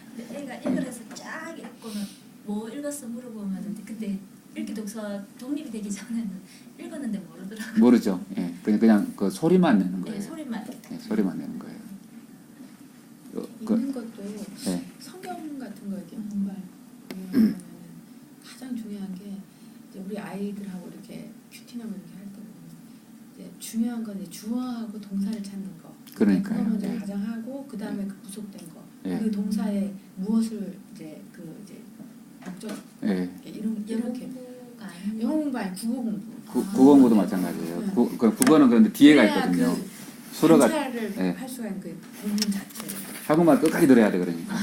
애가 읽으래서 쫙 읽고는 뭐 읽었어 물어보면 근데 읽기 독서 독립이 되기 전에는 읽었는데 모르더라고요. 모르죠. 예, 그냥 그 소리만 내는 거예요. 네, 소리만. 예, 소리만 내는 거예요. 읽는 것도 예. 성경 같은 거 이렇게 공부하면 가장 중요한 게 이제 우리 아이들하고 이렇게 큐티나무 이렇게 할 때 이제 중요한 건 이제 주어하고 동사를 찾는 거. 그러니까요. 그거 먼저 예. 가장 하고 그 다음에 그 부속된 거. 예. 그 동사에 무엇을 이제 목적 예. 이렇게 공부가 아닌 영어 공부 아니 국어 공부. 국어 공부도 마찬가지예요. 국어는 그런데 뒤에가 그래야 있거든요. 그 수로가 관찰을 예. 할 수가 있는 그 본문 자체를. 한국말 끝까지 들어야 돼 그러니까.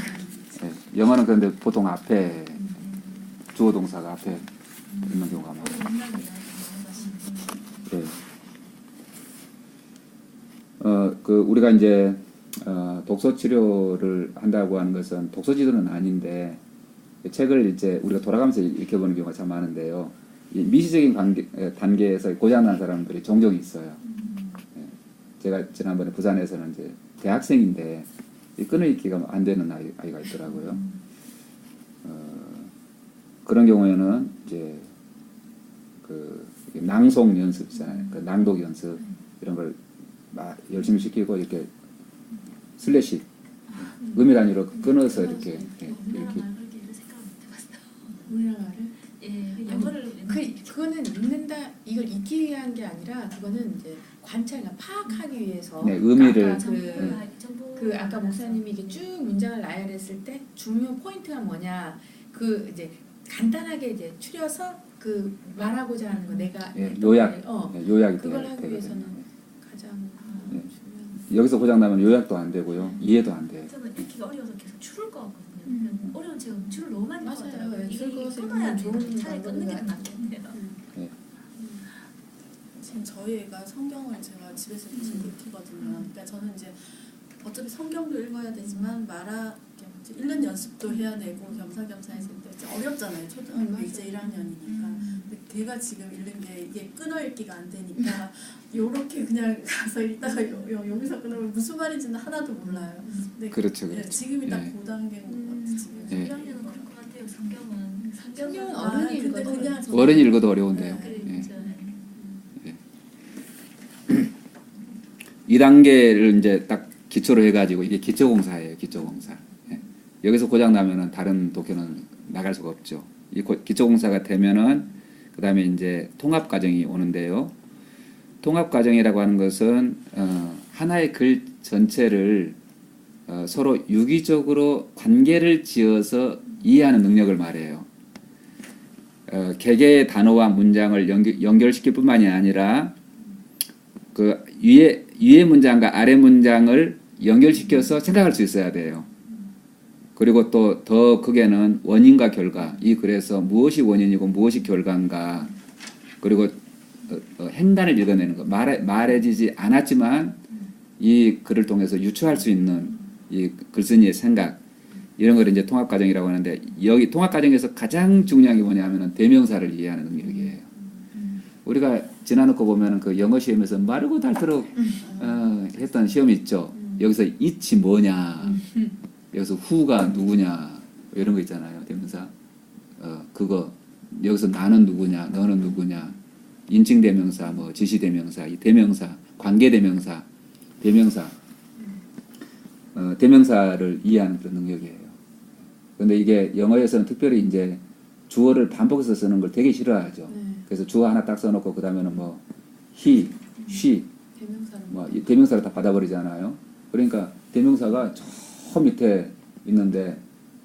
예. 영어는 그런데 보통 앞에 주어 동사가 앞에 있는 경우가 많아요. 예. 우리가 이제 독서 치료를 한다고 하는 것은 독서 지도는 아닌데 책을 이제 우리가 돌아가면서 읽혀보는 경우가 참 많은데요. 이 미시적인 단계에서 고장난 사람들이 종종 있어요. 예. 제가 지난번에 부산에서는 이제 대학생인데 이 끊어읽기가 안 되는 아이가 있더라고요. 그런 경우에는 이제 그 낭송 연습 있잖아요. 그 낭독 연습 이런 걸 열심히 시키고 이렇게 슬래시 음이 단위로 끊어서 이렇게 우리나라 이렇게 말 그렇게 이런 생각을 못 해봤어요. 우리나라를 예, 영어를 그거는 읽는다 이걸 읽기 위한 게 아니라 그거는 이제 관찰과 파악하기 위해서 네, 의미를 아까 그 아까 알아서. 목사님이 이게 쭉 문장을 나열했을 때 중요 포인트가 뭐냐 그 이제 간단하게 이제 추려서 그 말하고자 하는 거 내가 예, 했던 요약 거를, 예, 요약이 그걸 돼야 하기 되거든요. 위해서는 가장 예. 중요한 여기서 고장 나면 요약도 안 되고요, 이해도 안 돼. 저는 읽기가 어려워서 계속 줄을 거 같거든요. 어려운 제가 줄을 너무 많이 맞아요. 꺼더라고요. 예, 줄 이게 그어서 끊어야 읽으면 좋은 되는데 차라리 끊는 게 방법인 것 낫겠네요. 지금 저희 애가 성경을 제가 집에서 계속 읽히거든요. 그러니까 저는 이제 어차피 성경도 읽어야 되지만 읽는 연습도 해야 되고 겸사겸사 해서 이제 어렵잖아요. 초등학교 이제 1학년이니까. 근데 걔가 지금 읽는 게 이게 끊어 읽기가 안 되니까 요렇게 그냥 가서 읽다가 여기서 끊으면 무슨 말인지는 하나도 몰라요. 근데 그렇죠, 예, 그렇죠. 지금이 딱 예. 고단계인 것 같아요. 지금. 예. 1학년은 그럴 것 같아요. 성경은 성경은 아, 어른이 근데 읽어도 그냥 어른이 읽어도 어려운데요. 그래, 예. 그렇죠. 2단계를 이제 딱 기초로 해가지고 이게 기초공사예요. 기초공사. 예. 여기서 고장 나면은 다른 독해는 나갈 수가 없죠. 이 기초공사가 되면은 그 다음에 이제 통합 과정이 오는데요. 통합 과정이라고 하는 것은 하나의 글 전체를 서로 유기적으로 관계를 지어서 이해하는 능력을 말해요. 개개의 단어와 문장을 연결시킬 뿐만이 아니라 그 위에 문장과 아래 문장을 연결시켜서 생각할 수 있어야 돼요. 그리고 또 더 크게는 원인과 결과, 이 글에서 무엇이 원인이고 무엇이 결과인가, 그리고 행간을 읽어내는 것, 말해지지 않았지만 이 글을 통해서 유추할 수 있는 이 글쓴이의 생각, 이런 걸 이제 통합 과정이라고 하는데, 여기 통합 과정에서 가장 중요한 게 뭐냐면은 대명사를 이해하는 능력이에요. 우리가 지나놓고 보면은 그 영어 시험에서 마르고 닳도록 했던 시험이 있죠. 여기서 it이 뭐냐, 여기서 who가 누구냐, 이런 거 있잖아요. 대명사. 그거 여기서 나는 누구냐, 너는 누구냐, 인칭 대명사, 뭐 지시 대명사, 이 대명사, 관계 대명사, 대명사, 대명사를 이해하는 그런 능력이에요. 그런데 이게 영어에서는 특별히 이제 주어를 반복해서 쓰는 걸 되게 싫어하죠. 그래서 주어 하나 딱 써놓고 그 다음에는 뭐 he, she, 대명사를 뭐 이 대명사를 다 받아버리잖아요. 그러니까 대명사가 저 밑에 있는데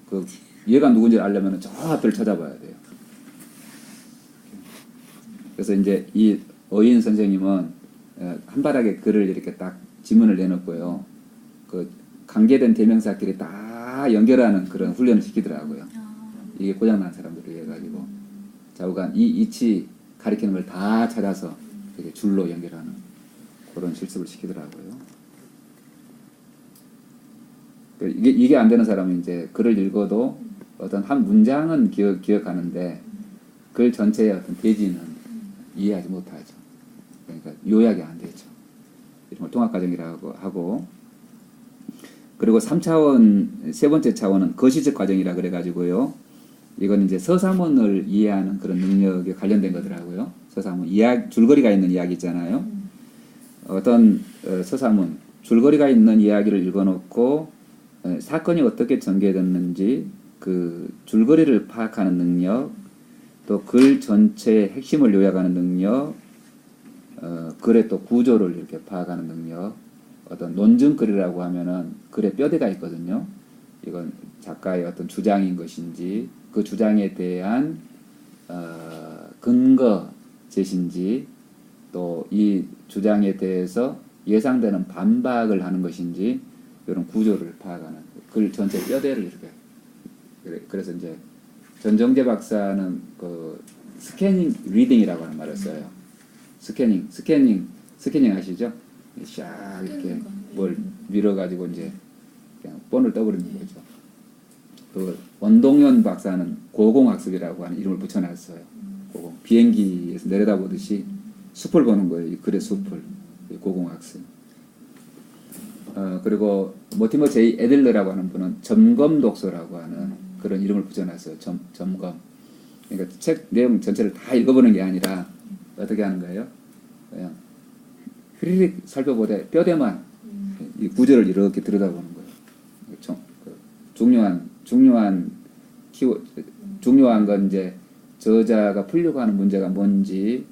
그 얘가 누군지 알려면 저 앞을 찾아봐야 돼요. 그래서 이제 이 어인 선생님은 한 바닥에 글을 이렇게 딱 지문을 내놓고요. 그 관계된 대명사끼리 다 연결하는 그런 훈련을 시키더라고요. 이게 고장난 사람들을 위해 가지고 좌우간 이 이치 가리키는 걸 다 찾아서 이렇게 줄로 연결하는 그런 실습을 시키더라고요. 이게 안 되는 사람은 이제 글을 읽어도 어떤 한 문장은 기억하는데 글 전체의 어떤 대지는 이해하지 못하죠. 그러니까 요약이 안 되죠. 이런 걸 통합 과정이라고 하고, 그리고 3차원 세 번째 차원은 거시적 과정이라 그래가지고요. 이건 이제 서사문을 이해하는 그런 능력에 관련된 거더라고요. 서사문 줄거리가 있는 이야기 있잖아요. 어떤 서사문 줄거리가 있는 이야기를 읽어놓고 사건이 어떻게 전개됐는지 그 줄거리를 파악하는 능력, 또 글 전체의 핵심을 요약하는 능력, 글의 또 구조를 이렇게 파악하는 능력, 어떤 논증글이라고 하면은 글에 뼈대가 있거든요. 이건 작가의 어떤 주장인 것인지 그 주장에 대한 근거 제시인지, 또 이 주장에 대해서 예상되는 반박을 하는 것인지, 이런 구조를 파악하는 글 전체 뼈대를 이렇게. 그래서 이제 전정재 박사는 그 스캐닝 리딩이라고 하는 말을 써요. 스캐닝 아시죠? 샥 이렇게 뭘 밀어가지고 이제 그냥 본을 떠버리는 거죠. 그 원동현 박사는 고공학습이라고 하는 이름을 붙여놨어요. 고공. 비행기에서 내려다보듯이 숲을 보는 거예요. 이 글의 숲을. 고공학습. 그리고 모티머 제이 에들러라고 하는 분은 점검 독서라고 하는 그런 이름을 붙여놨어요. 점검. 그러니까 책 내용 전체를 다 읽어보는 게 아니라 어떻게 하는 거예요? 그냥 휘리릭 살펴보되 뼈대만 이 구절을 이렇게 들여다보는 거예요. 중요한 중요한 건 이제 저자가 풀려고 하는 문제가 뭔지,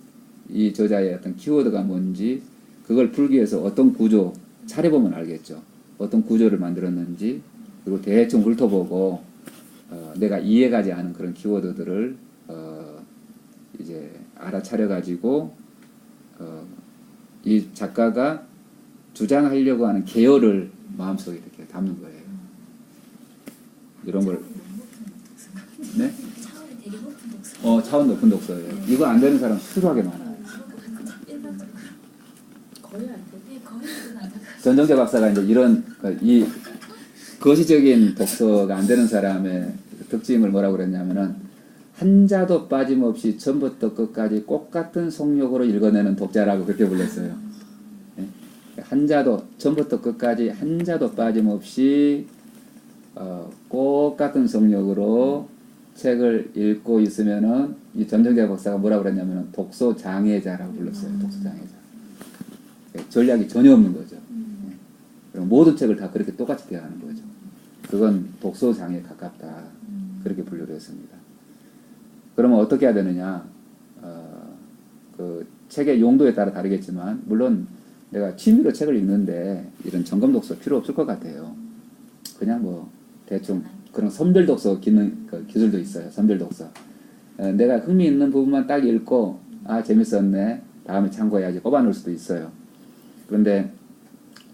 이 저자의 어떤 키워드가 뭔지, 그걸 풀기 위해서 어떤 구조, 차려보면 알겠죠. 어떤 구조를 만들었는지, 그리고 대충 훑어보고, 내가 이해가지 않은 그런 키워드들을, 이제 알아차려가지고, 이 작가가 주장하려고 하는 개요를 마음속에 이렇게 담는 거예요. 이런 걸, 네? 차원이 되게 높은 독서. 차원 높은 독서예요. 이거 안 되는 사람 수두하게 많아요. 일반적으로. 거의 안 돼. 네, 거의 그건 안 돼. 전정재 박사가 이제 이런 이 거시적인 독서가 안 되는 사람의 특징을 뭐라고 그랬냐면은 한자도 빠짐없이 처음부터 끝까지 꽃 같은 속력으로 읽어내는 독자라고 그렇게 불렀어요. 예? 한자도 처음부터 끝까지 한자도 빠짐없이 꽃 같은 속력으로 책을 읽고 있으면은 이 전정재 박사가 뭐라고 그랬냐면은 독서 장애자라고 불렀어요. 독서 장애자. 전략이 전혀 없는 거죠. 그리고 모든 책을 다 그렇게 똑같이 대하는 거죠. 그건 독서 장애에 가깝다. 그렇게 분류를 했습니다. 그러면 어떻게 해야 되느냐? 그 책의 용도에 따라 다르겠지만, 물론 내가 취미로 책을 읽는데 이런 점검 독서 필요 없을 것 같아요. 그냥 뭐 대충 그런 선별 독서 기술도 있어요. 선별 독서. 내가 흥미 있는 부분만 딱 읽고 재밌었네. 다음에 참고해야지 꼽아놓을 수도 있어요. 그런데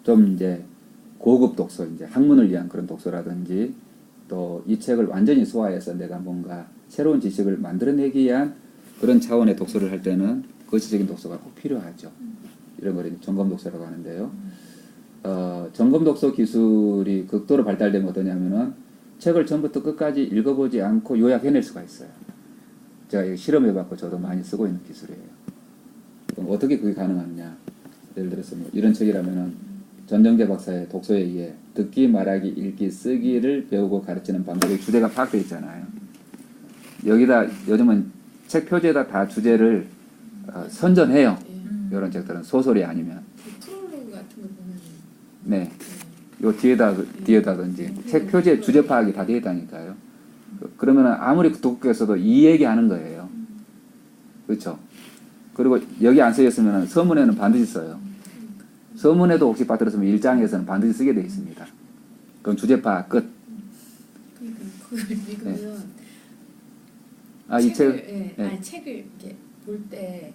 좀 이제 고급 독서, 이제 학문을 위한 그런 독서라든지 또 이 책을 완전히 소화해서 내가 뭔가 새로운 지식을 만들어내기 위한 그런 차원의 독서를 할 때는 거시적인 독서가 꼭 필요하죠. 이런 걸 점검 독서라고 하는데요. 점검 독서 기술이 극도로 발달되면 어떠냐면은 책을 처음부터 끝까지 읽어보지 않고 요약해낼 수가 있어요. 제가 이거 실험해봤고 저도 많이 쓰고 있는 기술이에요. 그럼 어떻게 그게 가능하느냐? 예를 들어서 뭐 이런 책이라면은 전정재 박사의 독서에 의해 듣기, 말하기, 읽기, 쓰기를 배우고 가르치는 방법의 주제가 파악되어 있잖아요. 여기다 요즘은 책 표지에다 다 주제를 선전해요. 이런 책들은 소설이 아니면. 프롤로그 같은 거 보면 네. 요 뒤에다든지 책 표지에 주제 파악이 다 되어 있다니까요. 그러면 아무리 독후에서도 이 얘기 하는 거예요. 그렇죠? 그리고 여기 안 쓰였으면 서문에는 반드시 써요. 서문에도 혹시 빠뜨렸으면 1장에서는 반드시 쓰게 되어 있습니다. 그럼 주제 파악 끝. 그러니까 그걸 읽으면 이 책, 책을 이렇게 볼 때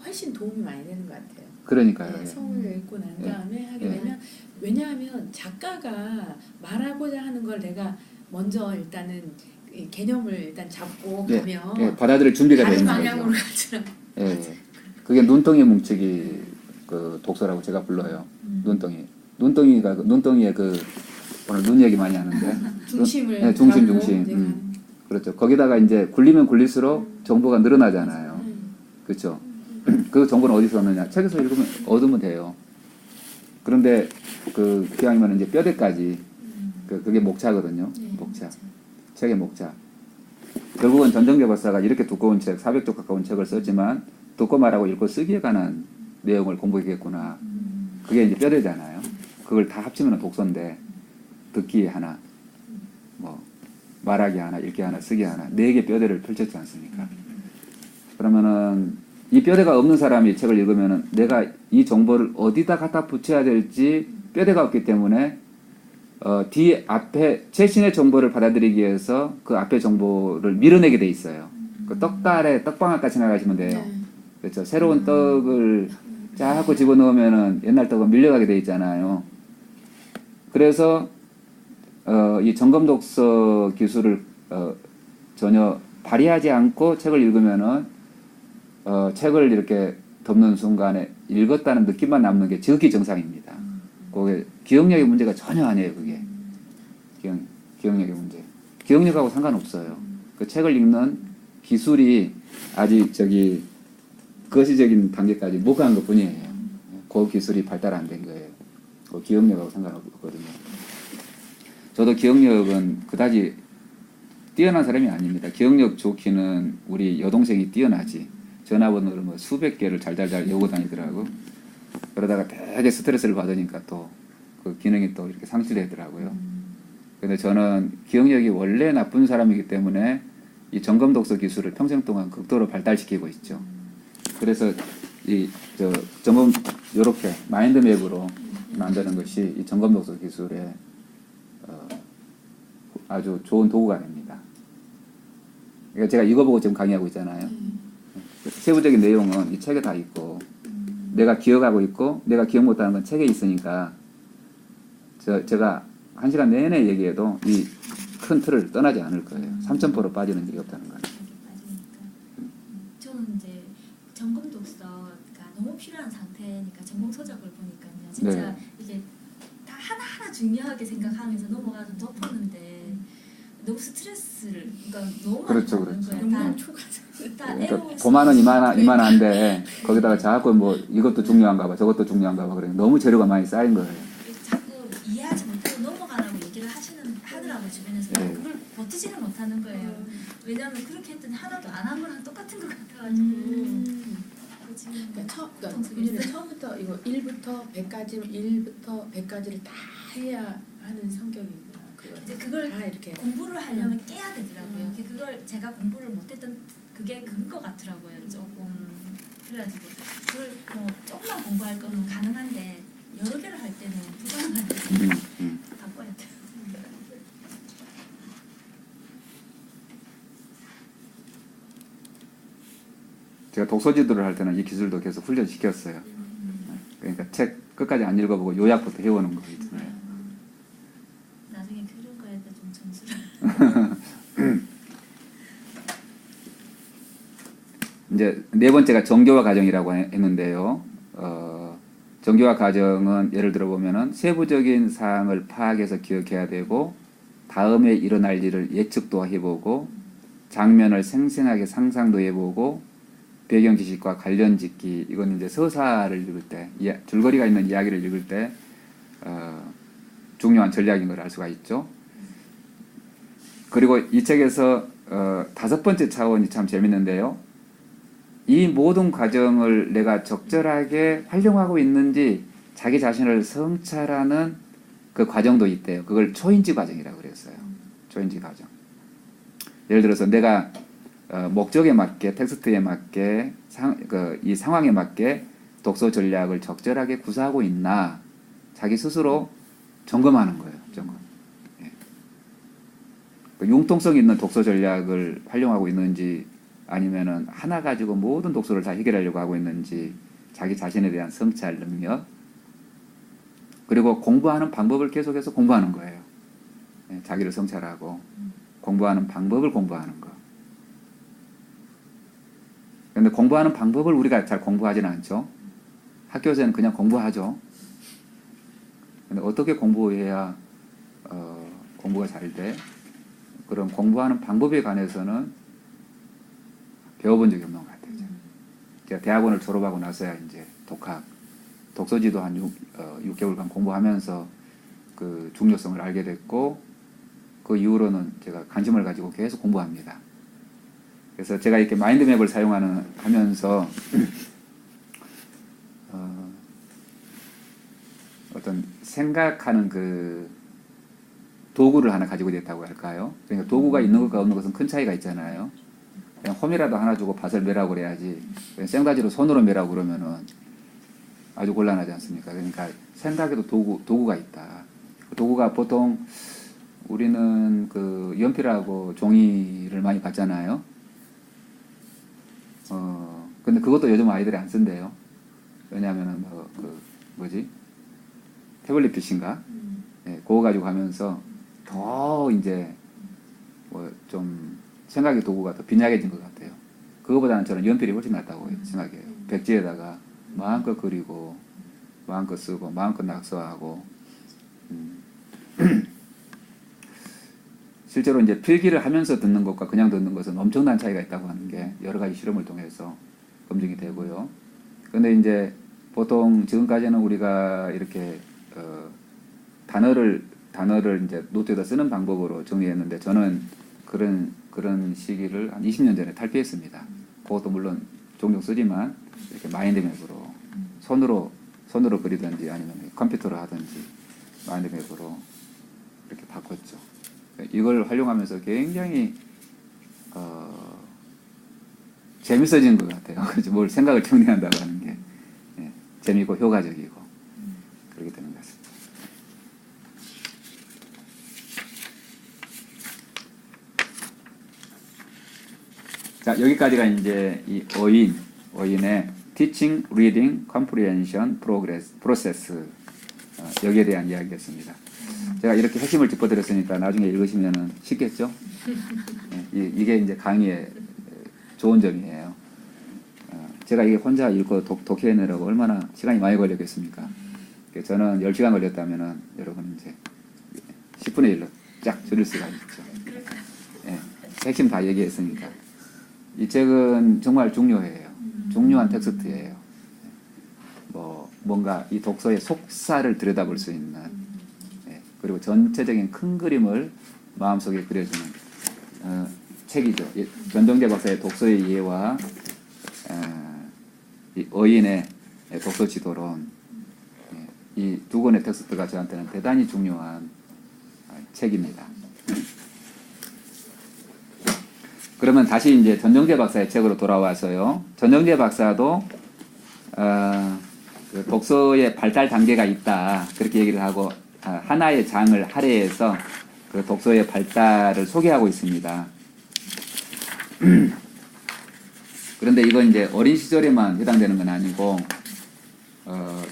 훨씬 도움이 많이 되는 것 같아요. 그러니까요. 네, 성을 읽고 난 다음에 하게 되면, 왜냐하면 작가가 말하고자 하는 걸 내가 먼저 일단은 이 개념을 일단 잡고 가면 받아들일 준비가 다른 되는 방향으로 거죠. 가지는. 그게 눈덩이 뭉치기 그 독서라고 제가 불러요. 눈덩이의 오늘 눈 얘기 많이 하는데 중심을 중심. 그렇죠. 거기다가 이제 굴리면 굴릴수록 정보가 늘어나잖아요. 그렇죠. 그 정보는 어디서 얻느냐? 책에서 읽으면 얻으면 돼요. 그런데 기왕이면 이제 뼈대까지 그게 목차거든요. 목차. 책의 목차. 결국은 전정재 박사가 이렇게 두꺼운 책, 400쪽 가까운 책을 썼지만 듣고 말하고 읽고 쓰기에 관한 내용을 공부했겠구나. 그게 이제 뼈대잖아요. 그걸 다 합치면 독서인데 듣기 하나, 뭐 말하기 하나, 읽기 하나, 쓰기 하나, 4개 뼈대를 펼쳤지 않습니까? 그러면은 이 뼈대가 없는 사람이 책을 읽으면은 내가 이 정보를 어디다 갖다 붙여야 될지 뼈대가 없기 때문에 뒤 앞에 최신의 정보를 받아들이기 위해서 그 앞에 정보를 밀어내게 돼 있어요. 그 떡달에 떡방아까 생각하시면 돼요. 그렇죠. 새로운 떡을 자꾸 집어넣으면은 옛날 떡은 밀려가게 돼 있잖아요. 그래서 이 점검 독서 기술을 전혀 발휘하지 않고 책을 읽으면은 책을 이렇게 덮는 순간에 읽었다는 느낌만 남는 게 지극히 정상입니다. 그게 기억력의 문제가 전혀 아니에요. 그게 기억력의 문제. 기억력하고 상관없어요. 그 책을 읽는 기술이 아직 거시적인 단계까지 못 간 것 뿐이에요. 그 기술이 발달 안 된 거예요. 그 기억력하고 상관없거든요. 저도 기억력은 그다지 뛰어난 사람이 아닙니다. 기억력 좋기는 우리 여동생이 뛰어나지. 전화번호를 뭐 수백 개를 잘잘잘 외우고 다니더라고. 그러다가 되게 스트레스를 받으니까 또 그 기능이 또 이렇게 상실되더라고요. 근데 저는 기억력이 원래 나쁜 사람이기 때문에 이 점검 독서 기술을 평생 동안 극도로 발달시키고 있죠. 그래서 이 저 점검 요렇게 마인드맵으로 만드는 것이 이 점검 독서 기술의 아주 좋은 도구가 됩니다. 그러니까 제가 이거 보고 지금 강의하고 있잖아요. 세부적인 내용은 이 책에 다 있고 내가 기억하고 있고 내가 기억 못하는 건 책에 있으니까 제가 1시간 내내 얘기해도 이 큰 틀을 떠나지 않을 거예요. 3,000% 빠지는 일이 없다는 거예요. 저는 이제 점검 독서가 너무 필요한 상태니까 전공 서적을 보니까요. 진짜 네. 이게 다 하나하나 중요하게 생각하면서 넘어가서 덮었는데 너무 스트레스를 그러니까 너무 그렇죠, 많이 받는 그렇죠. 거예요. 너무 초과적. 다 그러니까 애로워서. 도마는 이만한데 거기다가 자꾸 뭐 이것도 중요한가 봐 저것도 중요한가 봐 그래 너무 재료가 많이 쌓인 거예요. 자꾸 이해하지 못하고 넘어가라고 얘기를 하더라고요. 주변에서. 네. 그걸 버티지를 못하는 거예요. 왜냐하면 그렇게 했더니 하나도 안 한 거랑 똑같은 것 같아가지고. 지금 그러니까 처음부터 이거 1부터 100까지 1부터 100까지를 다 해야 하는 성격이구나. 이제 그걸 다 이렇게 공부를 하려면 깨야 되더라고요. 그걸 제가 공부를 못했던 그게 그런 것 같더라고요. 조금 그래가지고 그걸 뭐 조금만 공부할 거면 가능한데 여러 개를 할 때는 불가능한데 바꿔야 돼요. 제가 독서지도를 할 때는 이 기술도 계속 훈련시켰어요. 그러니까 책 끝까지 안 읽어보고 요약부터 해오는 거 있잖아요. 나중에 그런 거에도 좀 점수를. 이제 네 번째가 정교화 과정이라고 했는데요. 정교화 과정은 예를 들어 보면은 세부적인 사항을 파악해서 기억해야 되고 다음에 일어날 일을 예측도 해보고 장면을 생생하게 상상도 해보고 배경 지식과 관련 짓기 이건 이제 서사를 읽을 때 줄거리가 있는 이야기를 읽을 때 중요한 전략인 걸 알 수가 있죠. 그리고 이 책에서 5번째 차원이 참 재밌는데요. 이 모든 과정을 내가 적절하게 활용하고 있는지 자기 자신을 성찰하는 그 과정도 있대요. 그걸 초인지 과정이라고 그랬어요. 초인지 과정. 예를 들어서 내가 목적에 맞게 텍스트에 맞게 이 상황에 맞게 독서 전략을 적절하게 구사하고 있나 자기 스스로 점검하는 거예요. 점검. 예. 융통성 있는 독서 전략을 활용하고 있는지 아니면은 하나 가지고 모든 독서를 다 해결하려고 하고 있는지 자기 자신에 대한 성찰 능력 그리고 공부하는 방법을 계속해서 공부하는 거예요. 예, 자기를 성찰하고 공부하는 방법을 공부하는 거. 그런데 공부하는 방법을 우리가 잘 공부하지는 않죠. 학교에서는 그냥 공부하죠. 근데 어떻게 공부해야 공부가 잘 돼? 그런 공부하는 방법에 관해서는 배워본 적이 없는 것 같아요. 제가 대학원을 졸업하고 나서야 이제 독서지도 한 6개월간 공부하면서 그 중요성을 알게 됐고 그 이후로는 제가 관심을 가지고 계속 공부합니다. 그래서 제가 이렇게 마인드맵을 하면서 어떤 생각하는 그 도구를 하나 가지고 됐다고 할까요? 그러니까 도구가 있는 것과 없는 것은 큰 차이가 있잖아요. 그냥 홈이라도 하나 주고 밭을 매라고 그래야지 그냥 생다지로 손으로 매라고 그러면은 아주 곤란하지 않습니까? 그러니까 생각에도 도구가 있다. 도구가 보통 우리는 그 연필하고 종이를 많이 봤잖아요. 근데 그것도 요즘 아이들이 안 쓴대요. 왜냐하면은 태블릿 PC인가? 예, 그거 가지고 가면서 더 이제 뭐 좀 생각의 도구가 더 빈약해진 것 같아요. 그거보다는 저는 연필이 훨씬 낫다고 생각해요. 백지에다가 마음껏 그리고 마음껏 쓰고 마음껏 낙서하고 실제로 이제 필기를 하면서 듣는 것과 그냥 듣는 것은 엄청난 차이가 있다고 하는 게 여러 가지 실험을 통해서 검증이 되고요. 근데 이제 보통 지금까지는 우리가 이렇게 단어를 이제 노트에다 쓰는 방법으로 정리했는데 저는 그런 시기를 한 20년 전에 탈피했습니다. 그것도 물론 종종 쓰지만 이렇게 마인드맵으로 손으로 그리든지 아니면 컴퓨터로 하든지 마인드맵으로 이렇게 바꿨죠. 이걸 활용하면서 굉장히 재밌어지는 것 같아요. 그래서 뭘 생각을 정리한다고 하는 게 재미있고 효과적이고 그렇게 되는 것 같습니다. 자, 여기까지가 이제 이 어인의 Teaching, Reading, Comprehension, Process 여기에 대한 이야기였습니다. 제가 이렇게 핵심을 짚어드렸으니까 나중에 읽으시면은 쉽겠죠? 이게 이제 강의의 좋은 점이에요. 제가 이게 혼자 읽고 독해내라고 얼마나 시간이 많이 걸렸겠습니까? 저는 10시간 걸렸다면은 여러분 이제 10분의 1로 쫙 줄일 수가 있죠. 핵심 다 얘기했으니까. 이 책은 정말 중요해요. 중요한 텍스트예요. 뭔가 이 독서의 속사를 들여다볼 수 있는 그리고 전체적인 큰 그림을 마음속에 그려주는 책이죠. 전정재 박사의 독서의 이해와 이 어인의 독서 지도론 이 두 권의 텍스트가 저한테는 대단히 중요한 책입니다. 그러면 다시 이제 전정재 박사의 책으로 돌아와서요. 전정재 박사도 그 독서의 발달 단계가 있다 그렇게 얘기를 하고 하나의 장을 할애해서 그 독서의 발달을 소개하고 있습니다. 그런데 이건 이제 어린 시절에만 해당되는 건 아니고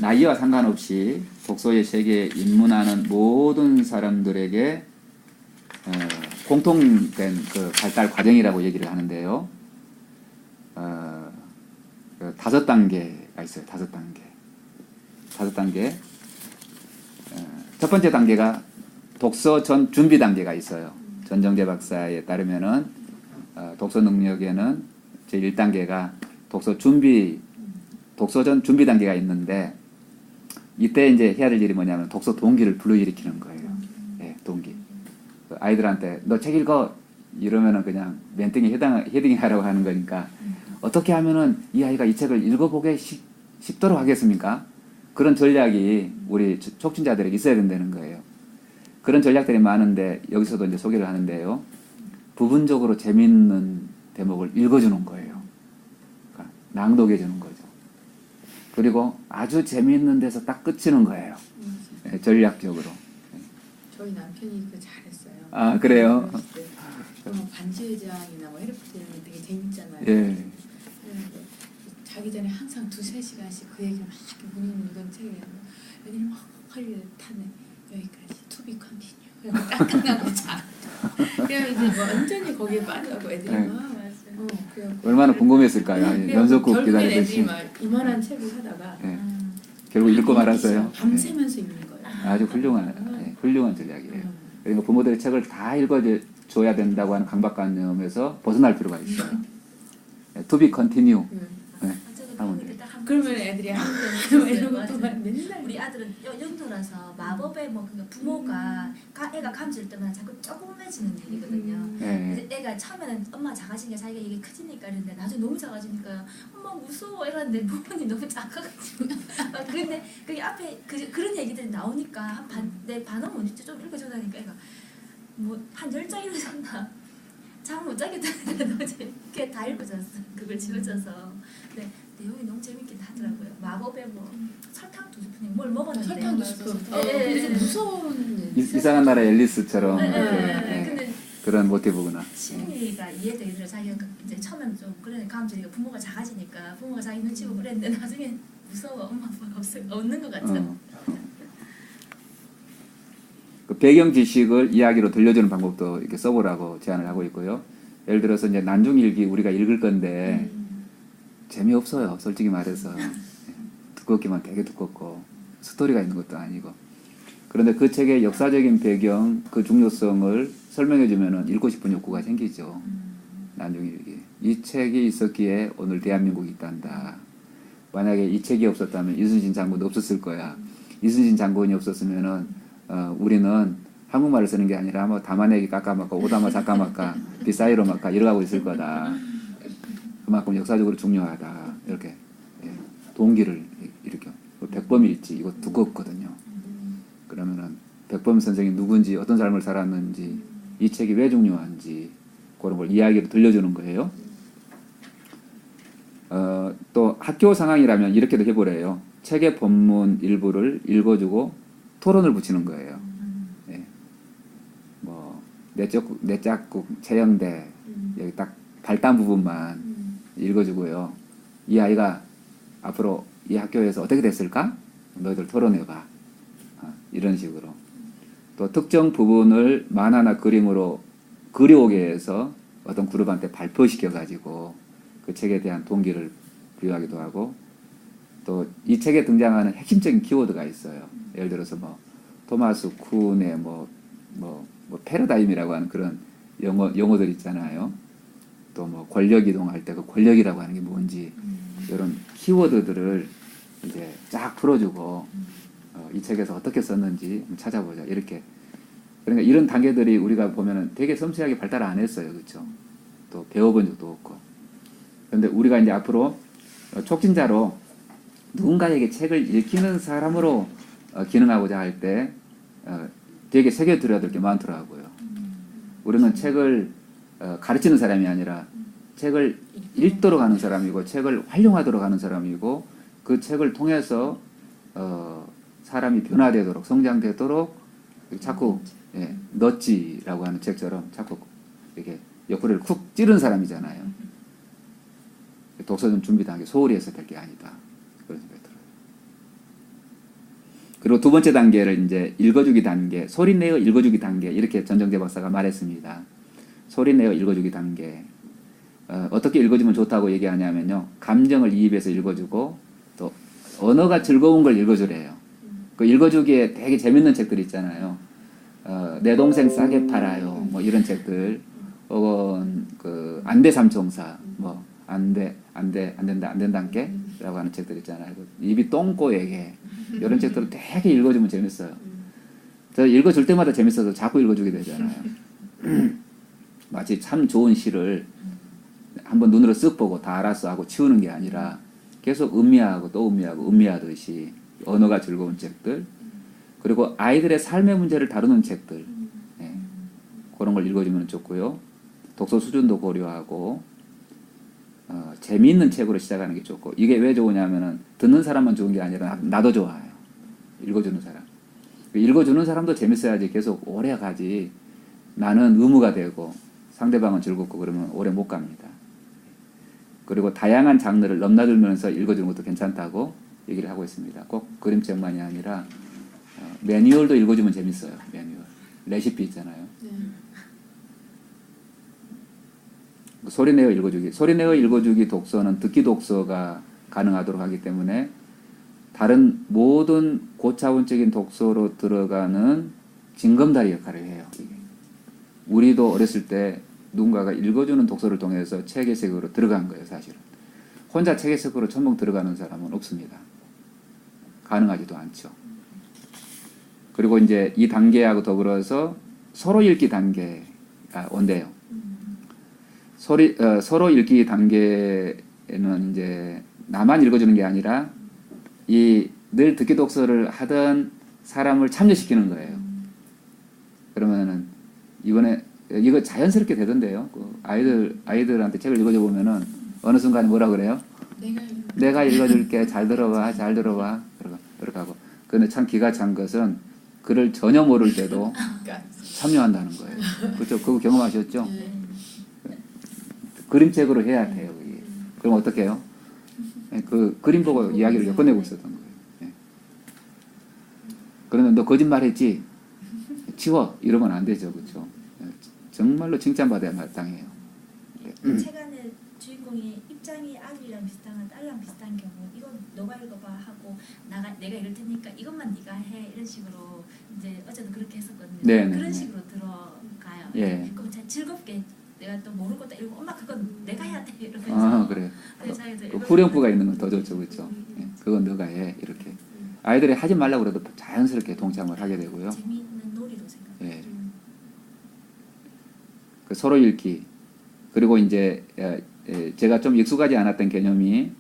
나이와 상관없이 독서의 세계에 입문하는 모든 사람들에게 공통된 그 발달 과정이라고 얘기를 하는데요. 5단계가 있어요. 5단계. 첫 번째 단계가 독서 전 준비 단계가 있어요. 전정재 박사에 따르면은 독서 능력에는 제 1단계가 독서 전 준비 단계가 있는데 이때 이제 해야 될 일이 뭐냐면 독서 동기를 불러일으키는 거예요. 동기. 아이들한테 너 책 읽어 이러면은 그냥 멘붕이 헤딩하라고 하는 거니까 어떻게 하면은 이 아이가 이 책을 읽어보게 쉽도록 하겠습니까? 그런 전략이 우리 촉진자들에게 있어야 된다는 거예요. 그런 전략들이 많은데 여기서도 이제 소개를 하는데요. 부분적으로 재미있는 대목을 읽어주는 거예요. 그러니까 낭독해주는 거죠. 그리고 아주 재미있는 데서 딱 끝이는 거예요. 전략적으로. 저희 남편이 그 잘했어요. 아, 그래요? 반지의 제왕이나 뭐 해리포터 이런 거 되게 재밌잖아요. 예. 자기 전에 항상 2-3시간씩 그 얘기를 막 묻는 책이에요. 애들이 막 헐리 타네. 여기까지 to be continue. 딱 끝나고 자. 그냥 이제 뭐 완전히 거기에 빠져고 애들이 막 얼마나 궁금했을까요? 연속극 결국엔 애들이 기다리듯이. 막 이만한 책을 사다가 결국 읽고 말았어요. 밤새면서 읽는 거예요. 아주 훌륭한 전략이에요. 그러니까 부모들의 책을 다 읽어줘야 된다고 하는 강박관념에서 벗어날 필요가 있어요. To be continue. 하면 돼요. 그러면 애들이 한번 이런 것도 맨날 우리 아들은 연도라서 마법의 뭐 그러니까 부모가 애가 감질 때마다 자꾸 조그매지는 일이거든요. 그래서 애가 처음에는 엄마 작아지니까 자기가 이게 커지니까 이랬는데 나중에 너무 작아지니까 엄마 무서워 이러는데 부모님 너무 작아가지고 그런데 그게 앞에 그런 얘기들이 나오니까 내 반응 언제쯤 좀 읽어줘다니까 애가 뭐 한 10장이나 줬나 잠 못 자겠다는데 너무 재밌게 다 읽어줬어. 그걸 지어줘서. 근데 내용이 너무 재밌긴 하더라고요. 마법에 뭐 설탕 2스푼이 뭘 먹었는데 설탕 2스푼. 무서운 이상한 나라 앨리스처럼 근데 그런 모티브구나. 심리가 이해되더라고요. 자기가 이제 처음엔 좀 그런 감정이니까 부모가 작아지니까 부모가 자기 눈치 보고 그랬는데 나중에 무서워 엄마 아빠가 없는 것 같아. 그 배경 지식을 이야기로 들려주는 방법도 이렇게 써보라고 제안을 하고 있고요. 예를 들어서 이제 난중일기 우리가 읽을 건데 재미없어요. 솔직히 말해서 두껍기만 되게 두껍고 스토리가 있는 것도 아니고 그런데 그 책의 역사적인 배경 그 중요성을 설명해주면은 읽고 싶은 욕구가 생기죠. 난중일기 이 책이 있었기에 오늘 대한민국이 있단다. 만약에 이 책이 없었다면 이순신 장군도 없었을 거야. 이순신 장군이 없었으면은 우리는 한국말을 쓰는 게 아니라 뭐 다마내기 깎아먹까 오다마 삭까먹까 비사이로 먹까 이러고 있을 거다. 그만큼 역사적으로 중요하다. 이렇게 예, 동기를 일으켜. 백범일지 이거 두껍거든요. 그러면은 백범 선생이 누군지 어떤 삶을 살았는지 이 책이 왜 중요한지 그런 걸 이야기로 들려주는 거예요. 또 학교 상황이라면 이렇게도 해보래요. 책의 본문 일부를 읽어주고 토론을 붙이는 거예요. 예. 뭐 내짝국 채영대 여기 딱 발단 부분만 읽어주고요. 이 아이가 앞으로 이 학교에서 어떻게 됐을까? 너희들 토론해봐. 이런 식으로. 또 특정 부분을 만화나 그림으로 그려오게 해서 어떤 그룹한테 발표시켜가지고 그 책에 대한 동기를 부여하기도 하고 또 이 책에 등장하는 핵심적인 키워드가 있어요. 예를 들어서 뭐 토마스 쿤의 뭐 패러다임이라고 하는 그런 용어들 있잖아요. 또 뭐 권력 이동할 때 그 권력이라고 하는 게 뭔지 이런 키워드들을 이제 쫙 풀어주고 이 책에서 어떻게 썼는지 찾아보자 이렇게. 그러니까 이런 단계들이 우리가 보면은 되게 섬세하게 발달 안 했어요, 그렇죠? 또 배워본 적도 없고. 그런데 우리가 이제 앞으로 촉진자로 누군가에게 책을 읽히는 사람으로 기능하고자 할 때 되게 새겨들어야 될 게 많더라고요. 우리는 책을 가르치는 사람이 아니라 책을 읽도록 하는 사람이고 책을 활용하도록 하는 사람이고 그 책을 통해서 사람이 변화되도록 성장되도록 자꾸 넛지라고 하는 책처럼 자꾸 이렇게 옆구리를 쿡 찌른 사람이잖아요. 독서는 준비된 게 소홀히 해서 될 게 아니다. 그런 생각이 들어요. 그리고 두 번째 단계를 이제 읽어주기 단계, 소리내어 읽어주기 단계 이렇게 전정재 박사가 말했습니다. 소리내어 읽어주기 단계. 어떻게 읽어주면 좋다고 얘기하냐면요. 감정을 이입해서 읽어주고 또 언어가 즐거운 걸 읽어주래요. 그 읽어주기에 되게 재밌는 책들 있잖아요. 내 동생 싸게 팔아요. 뭐 이런 책들. 혹은 그 안돼 삼총사. 뭐 안돼 안 된다께 라고 하는 책들 있잖아요. 입이 똥꼬에게 이런 책들을 되게 읽어주면 재밌어요. 저 읽어줄 때마다 재밌어서 자꾸 읽어주게 되잖아요. 마치 참 좋은 시를 한번 눈으로 쓱 보고 다 알았어 하고 치우는 게 아니라 계속 음미하고 또 음미하고 음미하듯이 언어가 즐거운 책들 그리고 아이들의 삶의 문제를 다루는 책들 그런 걸 읽어주면 좋고요. 독서 수준도 고려하고 재미있는 책으로 시작하는 게 좋고 이게 왜 좋으냐면은 듣는 사람만 좋은 게 아니라 나도 좋아요. 읽어주는 사람. 읽어주는 사람도 재밌어야지 계속 오래 가지. 나는 의무가 되고 상대방은 즐겁고 그러면 오래 못 갑니다. 그리고 다양한 장르를 넘나들면서 읽어주는 것도 괜찮다고 얘기를 하고 있습니다. 꼭 그림책만이 아니라 매뉴얼도 읽어주면 재밌어요. 매뉴얼. 레시피 있잖아요. 소리내어 읽어주기. 소리내어 읽어주기 독서는 듣기 독서가 가능하도록 하기 때문에 다른 모든 고차원적인 독서로 들어가는 징검다리 역할을 해요. 우리도 어렸을 때 누군가가 읽어주는 독서를 통해서 책의 세계로 들어간 거예요. 사실은. 혼자 책의 세계로 전부 들어가는 사람은 없습니다. 가능하지도 않죠. 그리고 이제 이 단계하고 더불어서 서로 읽기 단계가 온대요. 서로 읽기 단계에는 이제 나만 읽어주는 게 아니라 이 늘 듣기 독서를 하던 사람을 참여시키는 거예요. 그러면은 이번에 이거 자연스럽게 되던데요. 그 아이들한테 책을 읽어줘 보면은 어느 순간에 뭐라 그래요? 내가 읽어줄게. 잘 들어봐. 그렇게 하고. 근데 참 기가 찬 것은 글을 전혀 모를 때도 참여한다는 거예요. 그렇죠? 그거 경험하셨죠? 그림책으로 해야 돼요. 그게. 그럼 어떻게 해요? 그 그림 보고 이야기를 엮어내고 있었던 거예요. 그러면 너 거짓말했지? 치워. 이러면 안 되죠. 그렇죠? 정말로 칭찬받아야 마땅해요. 책 안에 주인공의 입장이 아들이랑 비슷한 딸랑 비슷한 경우 이건 너가 읽어봐 하고 내가 이럴 테니까 이것만 네가 해 이런 식으로 이제 어제도 그렇게 했었거든요. 네네네. 그런 식으로 들어가요. 예. 그럼 즐겁게 내가 또 모를 것도 읽고 엄마 그건 내가 해야 돼 이러면서 아 그래요. 후렴구가 있는 건 더 좋죠. 그렇죠? 그건 너가 해. 이렇게. 아이들이 하지 말라고 그래도 자연스럽게 동참을 하게 되고요. 재미있는 놀이로 생각. 예. 그 서로 읽기. 그리고 이제 제가 좀 익숙하지 않았던 개념이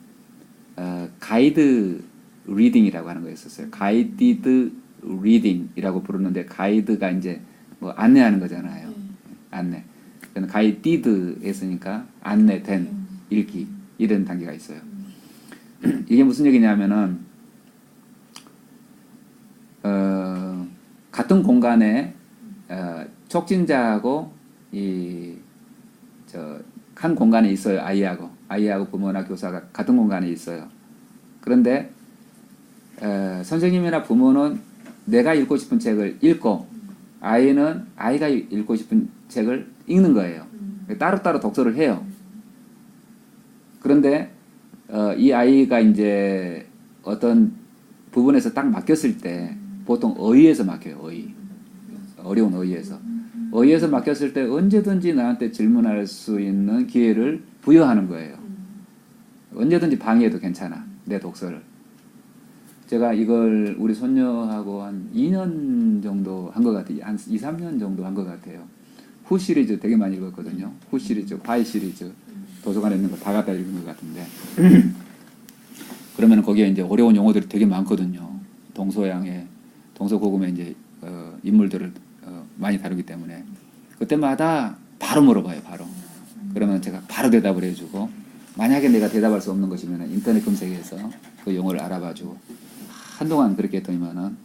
가이드 리딩이라고 하는 거였었어요. 가이디드 리딩이라고 부르는데 가이드가 이제 뭐 안내하는 거잖아요. 안내. 그래서 가이디드 했으니까 안내된 읽기 이런 단계가 있어요. 이게 무슨 얘기냐면은 같은 공간에 촉진자하고 한 공간에 있어요. 아이하고 부모나 교사가 같은 공간에 있어요. 그런데 선생님이나 부모는 내가 읽고 싶은 책을 읽고 아이는 아이가 읽고 싶은 책을 읽는 거예요. 따로따로 독서를 해요. 그런데 이 아이가 이제 어떤 부분에서 딱 막혔을 때 보통 어휘에서 막혀요. 어려운 어휘에서. 어휘에서 막혔을 때 언제든지 나한테 질문할 수 있는 기회를 부여하는 거예요. 언제든지 방해해도 괜찮아. 내 독서를. 제가 이걸 우리 손녀하고 한 2년 정도 한 것 같아요. 한 2, 3년 정도 한 것 같아요. 후 시리즈 되게 많이 읽었거든요. 후 시리즈, 화이 시리즈. 도서관에 있는 거 다 갖다 읽은 것 같은데. 그러면 거기에 이제 어려운 용어들이 되게 많거든요. 동서양의, 동서고금의 이제 인물들을 많이 다루기 때문에. 그때마다 바로 물어봐요, 바로. 그러면 제가 바로 대답을 해주고, 만약에 내가 대답할 수 없는 것이면 인터넷 검색해서 그 용어를 알아봐주고, 한동안 그렇게 했더니만은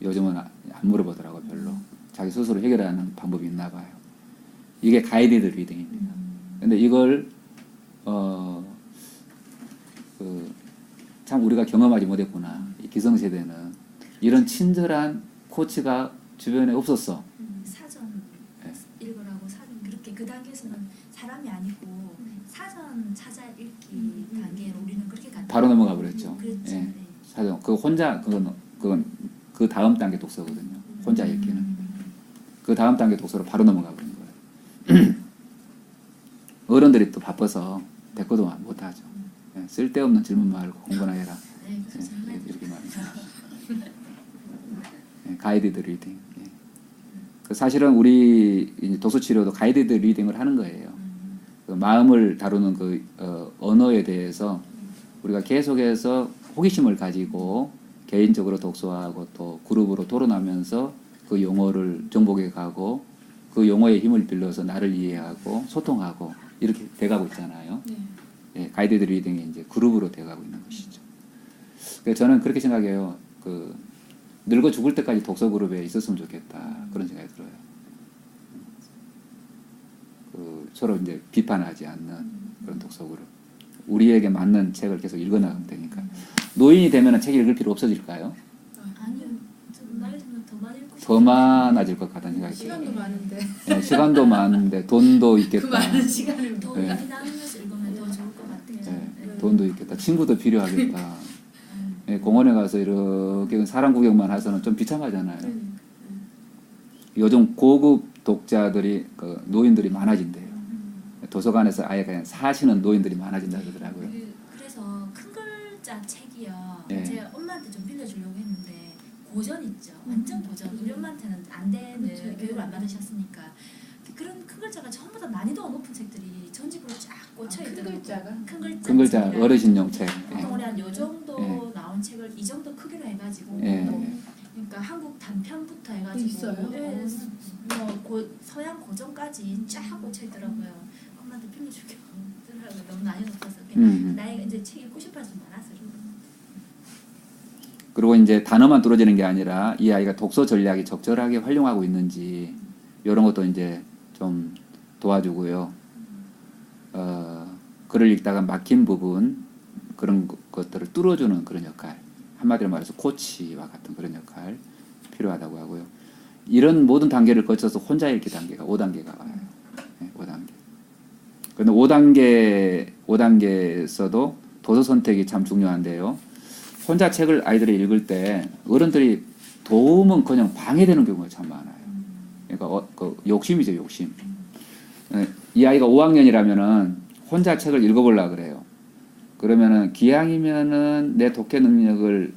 요즘은 안 물어보더라고요, 별로. 자기 스스로 해결하는 방법이 있나 봐요. 이게 가이디드 리딩입니다. 근데 이걸, 참 우리가 경험하지 못했구나. 이 기성세대는. 이런 친절한 코치가 주변에 없었어. 사전 읽으라고 사전 그렇게 그 단계에서는 사람이 아니고 사전 찾아 읽기 단계로 우리는 그렇게 갔다. 바로 넘어가 버렸죠. 그렇죠. 예. 네. 사전. 그건 그 다음 단계 독서거든요. 혼자 읽기는. 그 다음 단계 독서로 바로 넘어가 버린 거예요. 어른들이 또 바빠서 대꾸도 못 하죠. 예. 쓸데없는 질문 말고 공부나 해라. 네, 그래서 예. 이렇게 말이죠. 예. 가이디드 리딩. 예. 그 사실은 우리 독서 치료도 가이디드 리딩을 하는 거예요. 그 마음을 다루는 그 언어에 대해서 우리가 계속해서 호기심을 가지고 개인적으로 독서하고 또 그룹으로 토론하면서 그 용어를 정복해 가고 그 용어의 힘을 빌려서 나를 이해하고 소통하고 이렇게 돼가고 있잖아요. 네. 예, 가이디드 리딩이 이제 그룹으로 돼가고 있는 것이죠. 그래서 저는 그렇게 생각해요. 그 늙어 죽을 때까지 독서 그룹에 있었으면 좋겠다 그런 생각이 들어요. 그 서로 이제 비판하지 않는 그런 독서 그룹. 우리에게 맞는 책을 계속 읽어나가면 되니까. 노인이 되면 책 읽을 필요 없어질까요? 아니요. 좀 나이 들면 더 많이 읽고 더 많아질 것 같다는 생각이 들어요. 시간도 많은데 예, 시간도 많은데 돈도 그 있겠다. 많은 시간을 더 네. 많이 나누면서 읽으면 더 좋을 것 같아요. 예, 네. 돈도 있겠다. 친구도 필요하겠다. 예, 공원에 가서 이렇게 사람 구경만 해서는 좀 비참하잖아요. 요즘 고급 독자들이 그 노인들이 많아진대요. 도서관에서 아예 그냥 사시는 노인들이 많아진다 그러더라고요. 그래서 큰 글자 책이요. 예. 제가 엄마한테 좀 빌려주려고 했는데 고전 있죠. 완전 고전. 우리 엄마한테는 안 되는 그렇죠. 교육을 안 받으셨으니까 그런 큰 글자가 전부 다 난이도가 높은 책들이 전집으로 쫙 꽂혀 큰 있더라고요. 글자가? 큰 글자. 큰 글자 어르신용 책. 보통 우리 한 요 정도 예. 나온 책을 이 정도 크기로 해가지고 예. 그러니까 한국 단편부터 해가지고 있어요? 예, 서양 고전까지 쫙 꽂혀 있더라고요. 엄마한테 빌려줄게 하더라고요. 너무 난이도 높아서 나이가 이제 책 읽고 싶어서 많아서 그리고 이제 단어만 뚫어지는 게 아니라 이 아이가 독서 전략이 적절하게 활용하고 있는지 이런 것도 이제 좀 도와주고요. 글을 읽다가 막힌 부분 그런 것들을 뚫어주는 그런 역할. 한마디로 말해서 코치와 같은 그런 역할 필요하다고 하고요. 이런 모든 단계를 거쳐서 혼자 읽기 단계가 5단계가 와요. 네, 5단계. 그런데 5단계에서도 도서 선택이 참 중요한데요. 혼자 책을 아이들이 읽을 때 어른들이 도움은 그냥 방해되는 경우가 참 많아요. 그러니까 그 욕심이죠, 욕심. 이 아이가 5학년이라면은 혼자 책을 읽어보려고 그래요. 그러면은 기왕이면은 내 독해 능력을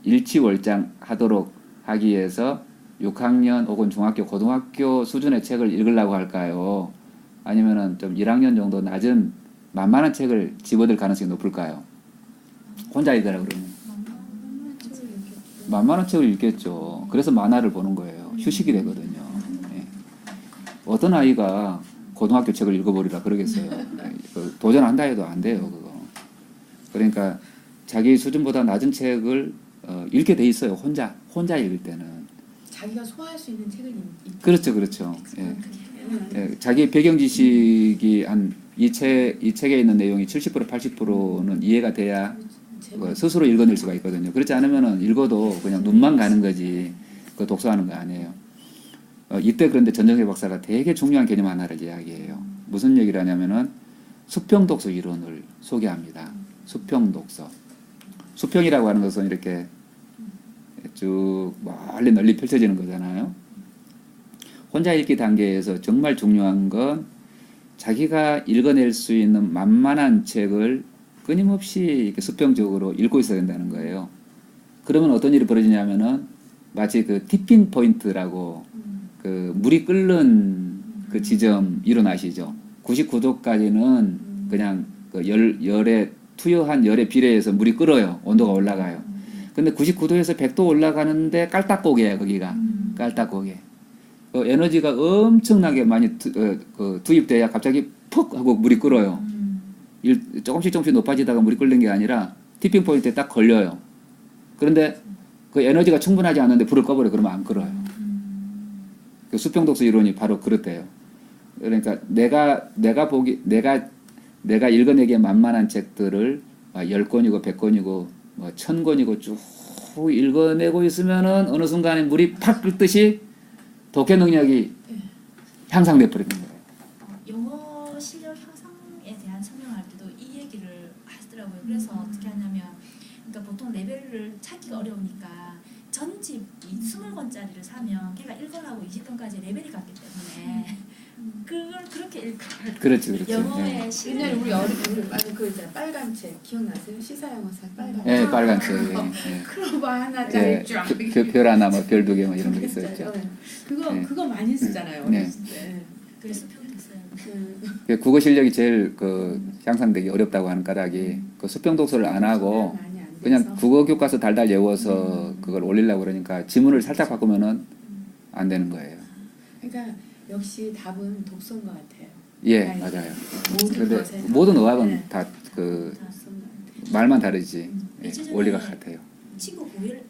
일치월장하도록 하기 위해서 6학년 혹은 중학교, 고등학교 수준의 책을 읽으려고 할까요? 아니면은 좀 1학년 정도 낮은 만만한 책을 집어들 가능성이 높을까요? 혼자 읽으라 그러면 만만한 책을 읽겠죠. 그래서 만화를 보는 거예요. 휴식이 되거든요. 예. 어떤 아이가 고등학교 책을 읽어버리라 그러겠어요. 그 도전한다 해도 안 돼요, 그거. 그러니까 자기 수준보다 낮은 책을 읽게 돼 있어요. 혼자 읽을 때는. 자기가 소화할 수 있는 책을 그렇죠, 그렇죠. 예. 예, 자기 배경 지식이 한 이 책에 있는 내용이 70% 80%는 이해가 돼야 스스로 읽어낼 수가 있거든요. 그렇지 않으면은 읽어도 그냥 눈만 가는 거지 그 독서하는 거 아니에요. 이때 그런데 전정세 박사가 되게 중요한 개념 하나를 이야기해요. 무슨 얘기를 하냐면은 수평 독서 이론을 소개합니다. 수평 독서. 수평이라고 하는 것은 이렇게 쭉 멀리 널리 펼쳐지는 거잖아요. 혼자 읽기 단계에서 정말 중요한 건 자기가 읽어낼 수 있는 만만한 책을 끊임없이 이렇게 수평적으로 읽고 있어야 된다는 거예요. 그러면 어떤 일이 벌어지냐면은 마치 그 티핑 포인트라고 그 물이 끓는 그 지점 일어나시죠. 99도까지는 그냥 그 열에 투여한 열에 비례해서 물이 끓어요. 온도가 올라가요. 근데 99도에서 100도 올라가는데 깔딱고개예요, 거기가. 깔딱고개. 그 에너지가 엄청나게 많이 투입돼야 갑자기 푹 하고 물이 끓어요. 조금씩 높아지다가 물이 끓는 게 아니라 티핑 포인트에 딱 걸려요. 그런데 그 에너지가 충분하지 않은데 불을 꺼버려. 그러면 안 끓어요. 그 수평 독서 이론이 바로 그렇대요. 그러니까 내가 읽어내기에 만만한 책들을 10권이고 100권이고 뭐 1000권이고 쭉 읽어내고 있으면은 어느 순간에 물이 팍 끓듯이 독해 능력이 향상돼 버리는 거예요. 영어 실력 향상에 대한 설명할 때도 이 얘기를 하시더라고요. 그래서 어떻게 하냐면, 그러니까 보통 레벨을 찾기가 어려우니까 전집 20권짜리를 사면 걔가 1권하고 20권까지 레벨이 같기 때문에 그걸 그렇게 읽어요. 그렇지, 그렇지. 영어의 옛날에 실력. 우리 어릴 때 맞아 그 있잖아 빨간 책 기억나세요? 시사영어사 빨간 책. 예, 빨간 책. 예. 크로바 하나짜리 예, 쫙. 별 하나, 뭐 별 두 개, 뭐 이런 거 있었죠. 그거 예. 그거 많이 쓰잖아요. 네. 어렸을 때. 그래서 평됐어요. 그 국어 실력이 제일 그 향상되기 어렵다고 하는 까닭이 그 수평 독서를 안 하고 많이 안 돼서. 그냥 국어 교과서 달달 외워서 그걸 올리려고 그러니까 지문을 살짝 바꾸면은 안 되는 거예요. 그러니까 역시 답은 독서인 것 같아요. 예, 아이고. 맞아요. 모든 근데 것에 모든 어학은 네. 다 그 독서인 것 같아요. 말만 다르지 예, 며칠 원리가 전에 같아요. 친구 고일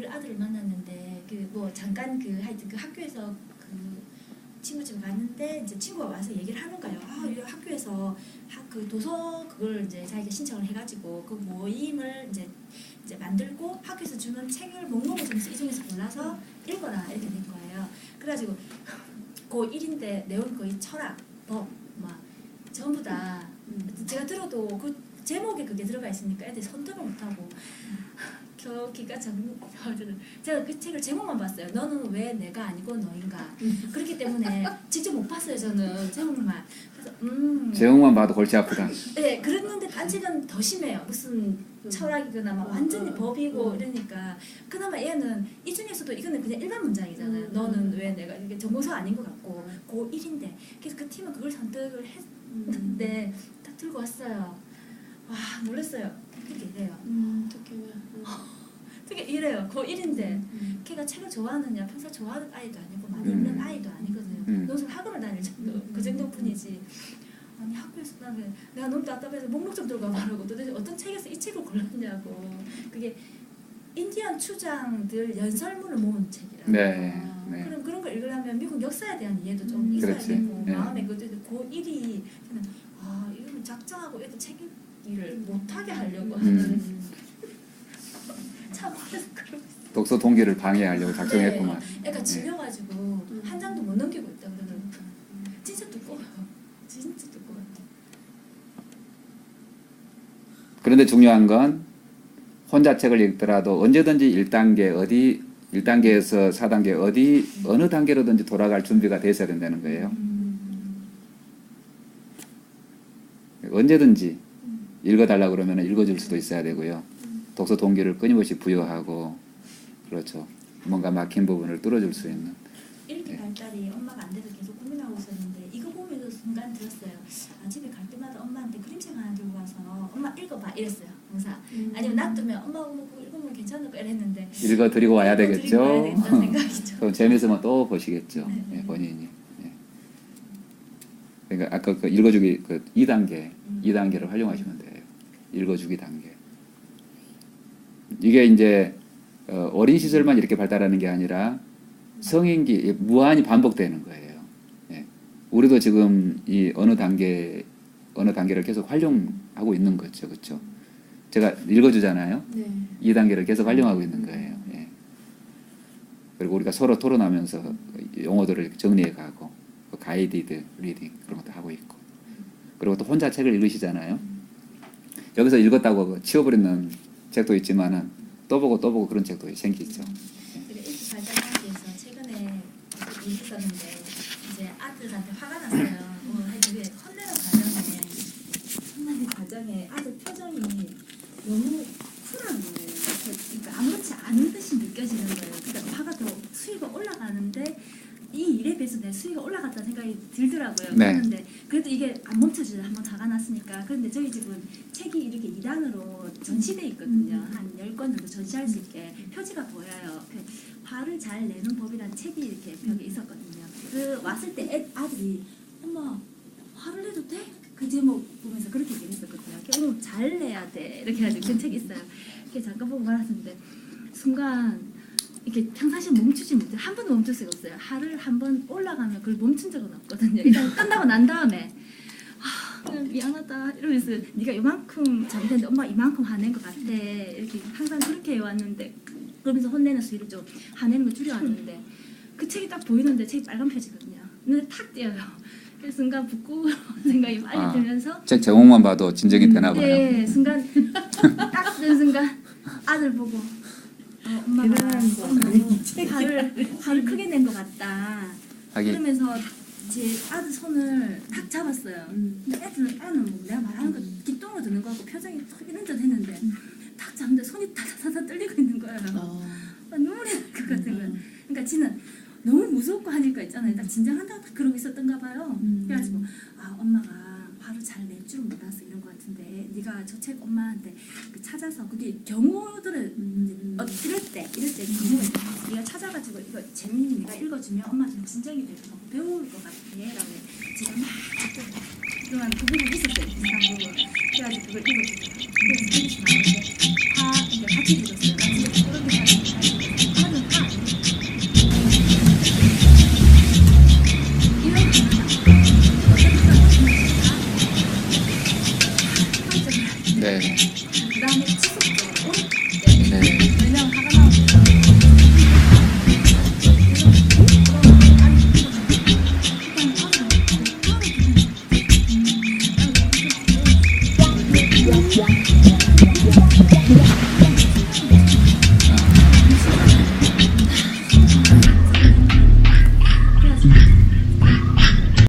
아들을 만났는데 그 뭐 잠깐 그 하여튼 그 학교에서 그 친구 집에 갔는데 이제 친구가 와서 얘기를 하는 거예요. 이 학교에서 그 도서 그걸 이제 자기가 신청을 해가지고 그 모임을 이제 만들고 학교에서 주는 책을 목록을 좀 이 중에서 골라서 읽어라 이렇게 된 거예요. 그래가지고 고1인데 내용 거의 철학, 법, 막 전부 다 제가 들어도 그 제목에 그게 들어가 있으니까 애들이 선택을 못하고 기가 제가 그 책을 제목만 봤어요. 너는 왜 내가 아니고 너인가. 그렇기 때문에 직접 못 봤어요. 저는 제목만. 그래서 제목만 봐도 골치 아프다. 네, 그랬는데 딴 책은 더 심해요. 무슨 철학이거나 막 완전히 법이고 이러니까 그나마 얘는 이 중에서도 이거는 그냥 일반 문장이잖아요. 너는 왜 내가 이게 정보서 아닌 것 같고 고1인데 그래서 그 팀은 그걸 선택을 했는데 딱 들고 왔어요. 와 놀랐어요. 그렇게 이래요. 되게 이래요. 고1인데 걔가 책을 좋아하느냐 평소 좋아하는 아이도 아니고 많이 읽는 아이도 아니거든요. 무슨 학원을 다닐 정도 그 정도뿐이지. 아니 학교에서 내가 너무 답답해서 목록 좀 들고 와보라고 도대체 어떤 책에서 이 책을 골랐냐고. 그게 인디언 추장들 연설문을 모은 책이라고. 네, 네. 그럼 그런 걸 읽으려면 미국 역사에 대한 이해도 좀 있어야 그렇지. 되고 네. 마음에 고1이 이거는 작정하고 애들 책 읽기를 못하게 하려고 하는 참 그래서 그러고 있어요. 독서 동기를 방해하려고 작정했구만. 애가 질려가지고 한 장도 못 넘기고 있다 그러더라고요. 진짜 두꺼워요. 진짜 두꺼워요. 그런데 중요한 건 혼자 책을 읽더라도 언제든지 1단계에서 4단계 어느 단계로든지 돌아갈 준비가 돼 있어야 된다는 거예요. 언제든지 읽어달라고 그러면 읽어줄 수도 있어야 되고요. 독서 동기를 끊임없이 부여하고 그렇죠. 뭔가 막힌 부분을 뚫어줄 수 있는. 이렇게 발달이 엄마가 안 돼서 계속 고민하고 있었는데 이거 보면서 순간 들었어요. 아, 집에 갈 때마다 엄마한테 그림책 하나 들고 와서 엄마 읽어봐 이랬어요. 항상. 아니면 놔두면 엄마 그거 읽으면 괜찮을 거 이랬는데 읽어 드리고 와야 드리고 되겠죠. 와야 되겠다는 생각이죠. 그럼 재밌으면 또 보시겠죠. 네. 예, 본인이. 예. 그러니까 아까 그 읽어주기 그 2단계, 2단계를 활용하시면 돼요. 읽어주기 단계. 이게 이제 어린 시절만 이렇게 발달하는 게 아니라 성인기 무한히 반복되는 거예요. 예. 우리도 지금 이 어느 단계를 계속 활용하고 있는 거죠, 그렇죠? 제가 읽어주잖아요. 네. 2단계를 계속 활용하고 있는 거예요. 예. 그리고 우리가 서로 토론하면서 용어들을 정리해가고 가이디드 리딩 그런 것도 하고 있고 그리고 또 혼자 책을 읽으시잖아요. 여기서 읽었다고 치워버리는 책도 있지만은 또 보고 그런 책도 생기죠. 제가 일찍 발달하기 위해서 최근에 읽었었는데 이제 아들한테 화가 났어요. 그게 혼내는 과정에 아들 표정이 너무 쿨한 거예요. 그러니까 아무렇지 않은 듯이 느껴지는 거예요. 그러니까 화가 더 수위가 올라가는데 이 일에 비해서 내 수위가 올라갔다는 생각이 들더라고요. 네. 그런데 그래도 이게 안 멈춰지죠. 한번 화가 났으니까. 그런데 저희 집은 책이 이렇게 2단으로 전시돼 있거든요. 한 10권 정도 전시할 수 있게 표지가 보여요. 그 화를 잘 내는 법이라는 책이 이렇게 벽에 있었거든요. 그 왔을 때 아들이 엄마 화를 내도 돼? 그 제목 보면서 그렇게 얘기했었거든요. 오늘 잘 내야 돼. 이렇게 해가지고 그 책이 있어요. 이렇게 잠깐 보고 말았는데 순간 이렇게 평상시에 멈추지 못해. 한 번도 멈출 수가 없어요. 화를 한 번 올라가면 그걸 멈춘 적은 없거든요. 일단 끝나고 난 다음에 그냥 미안하다 이러면서 네가 이만큼 잘못했는데 엄마 이만큼 화낸 것 같아. 이렇게 항상 그렇게 해왔는데 그러면서 혼내는 수위를 좀 화내는 거 줄여왔는데 그 책이 딱 보이는데 책이 빨간 표지거든요. 눈에 탁 띄어요. 그 순간 부끄러운 생각이 빨리 들면서 책 제목만 봐도 진정이 되나 봐요. 네, 순간 딱 든 순간 아들 보고 엄마가 대단한 거. 화를 크게 낸 것 같다. 하긴 그러면서 제 아들 손을 탁 잡았어요. 근데 애는 뭐 내가 말하는 거 뒷동으로 드는 거 같고 표정이 탁 이런 듯 했는데 탁 잡는데 손이 타타타타 떨리고 있는 거예요. 눈물이 날 것 같은 거예요. 그러니까 지는 너무 무섭고 하니까 있잖아요. 딱 진정한다고 딱 그러고 있었던가 봐요. 그래가지고 엄마가 화를 잘 낼 줄은 몰랐어 이런 것 같은데 네가 저 책 엄마한테 찾아서 그게 경우들을 이럴 때 경우가 있어. 네가 찾아가지고 이거 재민이 네가 읽어주면 엄마 좀 진정이 돼서 배울 것 같아 라고 제가 막 그동안 그 부분 있었어요. 비슷한 부분. 그래가지고 그걸 읽어주고 그래서 나오는데 이제 같이 읽었어요. 같이 그렇게 하는 네. 그다음에 치솟죠. 네. 왜냐면 화가 나오니까. Yeah.